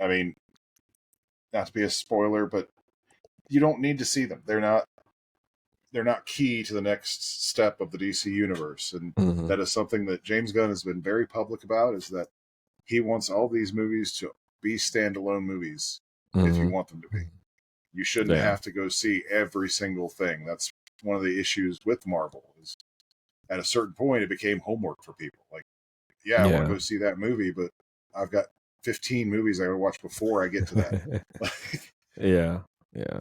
Speaker 2: I mean, not to be a spoiler, but you don't need to see them. They're not key to the next step of the DC universe, and
Speaker 1: hmm
Speaker 2: that is something that James Gunn has been very public about. Is that he wants all these movies to be standalone movies if you
Speaker 1: hmm
Speaker 2: want them to be. You shouldn't
Speaker 1: Yeah.
Speaker 2: have to go see every single thing. That's one of the issues with Marvel. Is at a certain point it became homework for people. Like, yeah, I want to
Speaker 1: Yeah.
Speaker 2: go see that movie, but I've got 15 movies I would watch before I get to that.
Speaker 1: Yeah, yeah.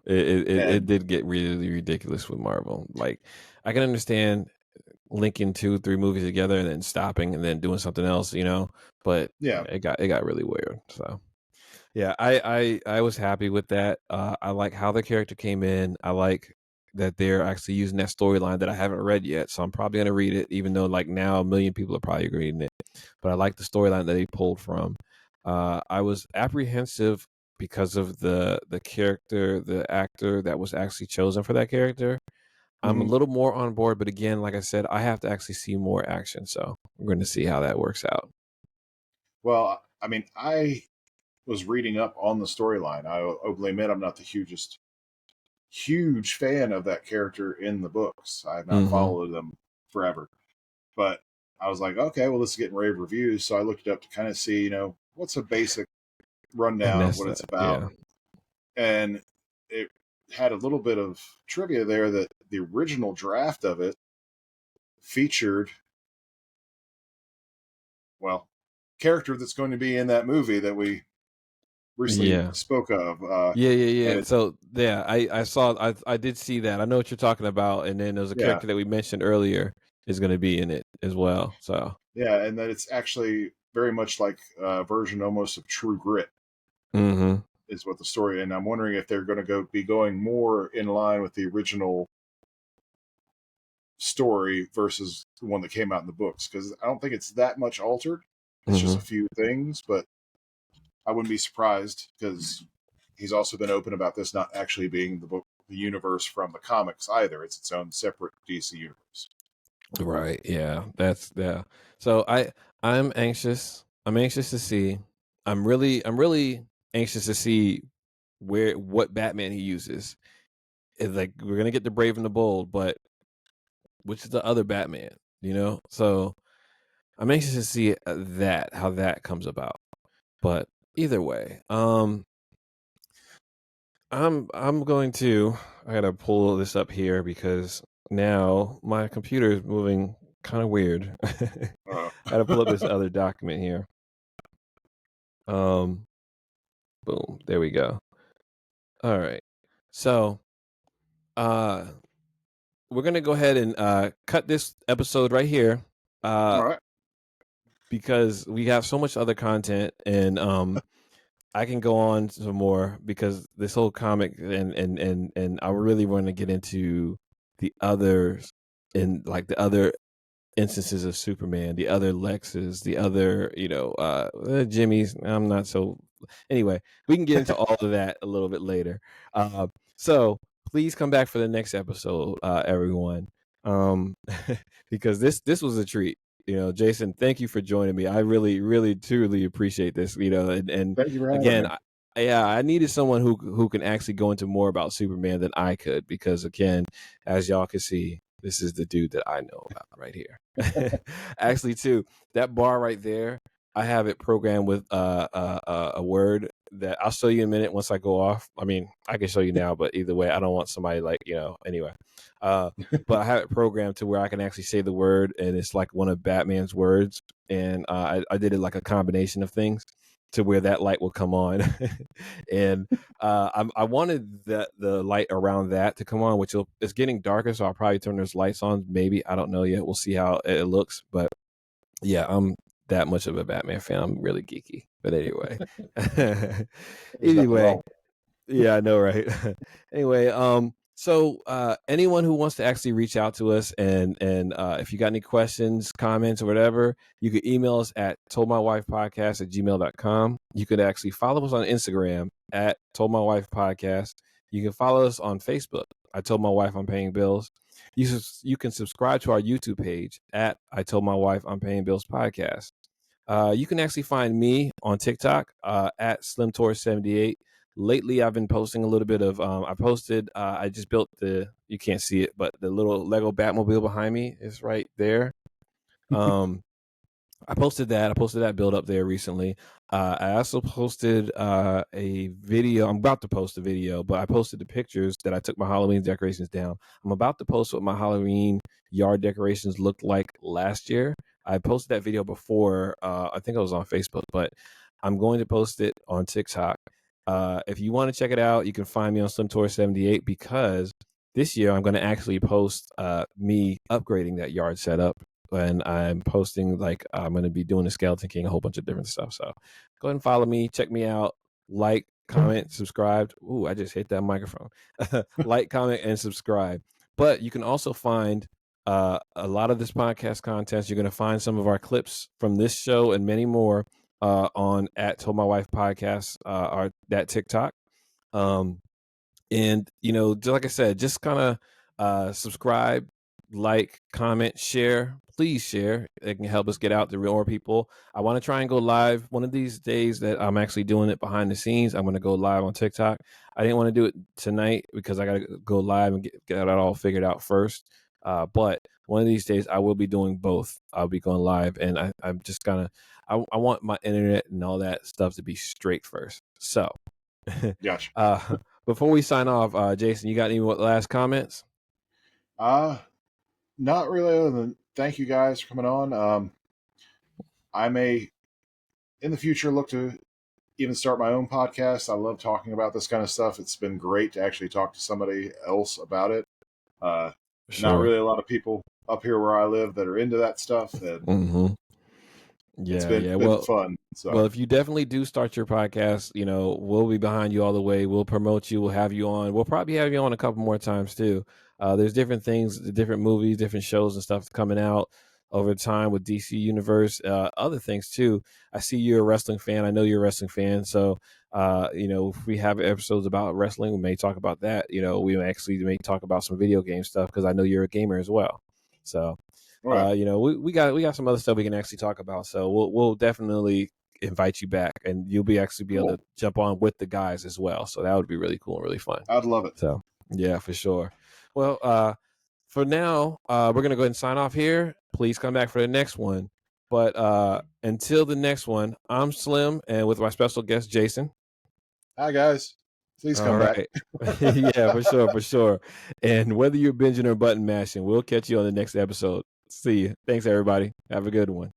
Speaker 1: It
Speaker 2: And
Speaker 1: did get really ridiculous with Marvel. Like, I can understand linking 2, 3 movies together and then stopping and then doing something else, but
Speaker 2: yeah,
Speaker 1: it got really weird. So yeah, I was happy with that. I like how the character came in. I like that they're actually using that storyline that I haven't read yet, so I'm probably gonna read it, even though like now a million people are probably reading it. But I like the storyline that they pulled from. I was apprehensive because of the character, the actor that was actually chosen for that character. I'm a
Speaker 2: hmm
Speaker 1: little more on board, but again, like I said, I have to actually see more action, so we're going to see how that works out.
Speaker 2: well, I mean, I was reading up on the storyline. I openly admit I'm not the huge fan of that character in the books. I have not
Speaker 1: Mm-hmm.
Speaker 2: followed them forever, but I was like, okay, well, this is getting rave reviews, so I looked it up to kind of see, what's a basic
Speaker 1: And
Speaker 2: rundown of
Speaker 1: that's
Speaker 2: what
Speaker 1: the
Speaker 2: it's about,
Speaker 1: yeah.
Speaker 2: and it had a little bit of trivia there that the original draft of it featured, well, character that's going to be in that movie that we recently
Speaker 1: Yeah.
Speaker 2: spoke of,
Speaker 1: Yeah, yeah,
Speaker 2: and
Speaker 1: yeah.
Speaker 2: it,
Speaker 1: So yeah, I saw I did see that. I know what you're talking about. And then there's a
Speaker 2: yeah,
Speaker 1: character that we mentioned earlier is gonna be in it as well. So
Speaker 2: yeah, and that it's actually very much like a version almost of True Grit
Speaker 1: mm-hmm.
Speaker 2: is what the story. And I'm wondering if they're going to be going more in line with the original story versus the one that came out in the books, because I don't think it's that much altered. It's just
Speaker 1: Mm-hmm.
Speaker 2: a few things, but I wouldn't be surprised because he's also been open about this not actually being the universe from the comics either. It's its own separate DC universe.
Speaker 1: Right. Yeah. That's yeah. So I'm anxious. I'm anxious to see. I'm really anxious to see what Batman he uses. It's like we're gonna get the Brave and the Bold, but which is the other Batman, So I'm anxious to see how that comes about. But either way, I'm going to I gotta pull this up here because now my computer is moving kind of weird. I
Speaker 2: Uh,
Speaker 1: gotta pull up this other document here. Um, boom, there we go. All right, so uh, we're gonna go ahead and cut this episode right here.
Speaker 2: all
Speaker 1: Uh,
Speaker 2: right.
Speaker 1: because we have so much other content and I can go on some more because this whole comic and I really want to get into the others and like the other instances of Superman, the other Lexes, the other, Jimmy's. I'm not so. Anyway, we can get into all of that a little bit later. So please come back for the next episode, everyone, um, because this was a treat. Jason, thank you for joining me. I really, really, truly appreciate this. And
Speaker 2: Thank you for having
Speaker 1: again,
Speaker 2: me.
Speaker 1: yeah, I needed someone who can actually go into more about Superman than I could because again, as y'all can see, this is the dude that I know about right here. Actually, too, that bar right there, I have it programmed with a word that I'll show you in a minute once I go off. I mean, I can show you now, but either way, I don't want somebody like anyway. Uh, but I have it programmed to where I can actually say the word, and it's like one of Batman's words, and I did it like a combination of things to where that light will come on, and I wanted the light around that to come on, it's getting darker, so I'll probably turn those lights on. Maybe I don't know yet. We'll see how it looks, but yeah, I'm that much of a Batman fan. I'm really geeky, but anyway,
Speaker 2: There's nothing
Speaker 1: anyway,
Speaker 2: wrong.
Speaker 1: yeah, I know, right? Anyway, so anyone who wants to actually reach out to us and if you got any questions, comments, or whatever, you could email us at toldmywifepodcast@gmail.com. You could actually follow us on Instagram at toldmywifepodcast. You can follow us on Facebook. I told my wife I'm paying bills. You can subscribe to our YouTube page at I told my wife I'm paying bills podcast. You can actually find me on TikTok at SlimTour78. Lately, I've been posting a little bit of. I just built you can't see it, but the little Lego Batmobile behind me is right there. Um, I posted that. I posted that build up there recently. I also posted a video. I'm about to post a video, but I posted the pictures that I took my Halloween decorations down. I'm about to post what my Halloween yard decorations looked like last year. I posted that video before. I think it was on Facebook, but I'm going to post it on TikTok. If you want to check it out, you can find me on SlimTour78 because this year I'm going to actually post me upgrading that yard setup. And I'm posting like I'm going to be doing a Skeleton King, a whole bunch of different stuff. So go ahead and follow me, check me out, like, comment, subscribe. Ooh, I just hit that microphone. Like, comment, and subscribe. But you can also find a lot of this podcast content. You're going to find some of our clips from this show and many more on at Told My Wife Podcast, or that TikTok. And just like I said, just kind of subscribe, like, comment, share. Please share. It can help us get out to more people. I want to try and go live one of these days that I'm actually doing it behind the scenes. I'm going to go live on TikTok. I didn't want to do it tonight because I got to go live and get it all figured out first. But one of these days I will be doing both. I'll be going live, and I'm just gonna. I want my internet and all that stuff to be straight first. So,
Speaker 2: Gotcha.
Speaker 1: before we sign off, Jason, you got any last comments?
Speaker 2: Not really, other than thank you guys for coming on. I may, in the future, look to even start my own podcast. I love talking about this kind of stuff. It's been great to actually talk to somebody else about it. Not really a lot of people up here where I live that are into that stuff. And it's been fun. So.
Speaker 1: Well, if you definitely do start your podcast, we'll be behind you all the way. We'll promote you. We'll have you on. We'll probably have you on a couple more times too. There's different things, different movies, different shows and stuff coming out over time with DC Universe. Other things too. I see you're a wrestling fan. I know you're a wrestling fan. So, if we have episodes about wrestling, we may talk about that. We actually may talk about some video game stuff because I know you're a gamer as well. So. Right. We got some other stuff we can actually talk about. So we'll definitely invite you back, and you'll be able to jump on with the guys as well. So that would be really cool and really fun.
Speaker 2: I'd love it.
Speaker 1: So yeah, for sure. Well, for now, we're gonna go ahead and sign off here. Please come back for the next one. But until the next one, I'm Slim, and with my special guest Jason.
Speaker 2: Hi guys. Please come back.
Speaker 1: Yeah, for sure. And whether you're binging or button mashing, we'll catch you on the next episode. See you. Thanks, everybody. Have a good one.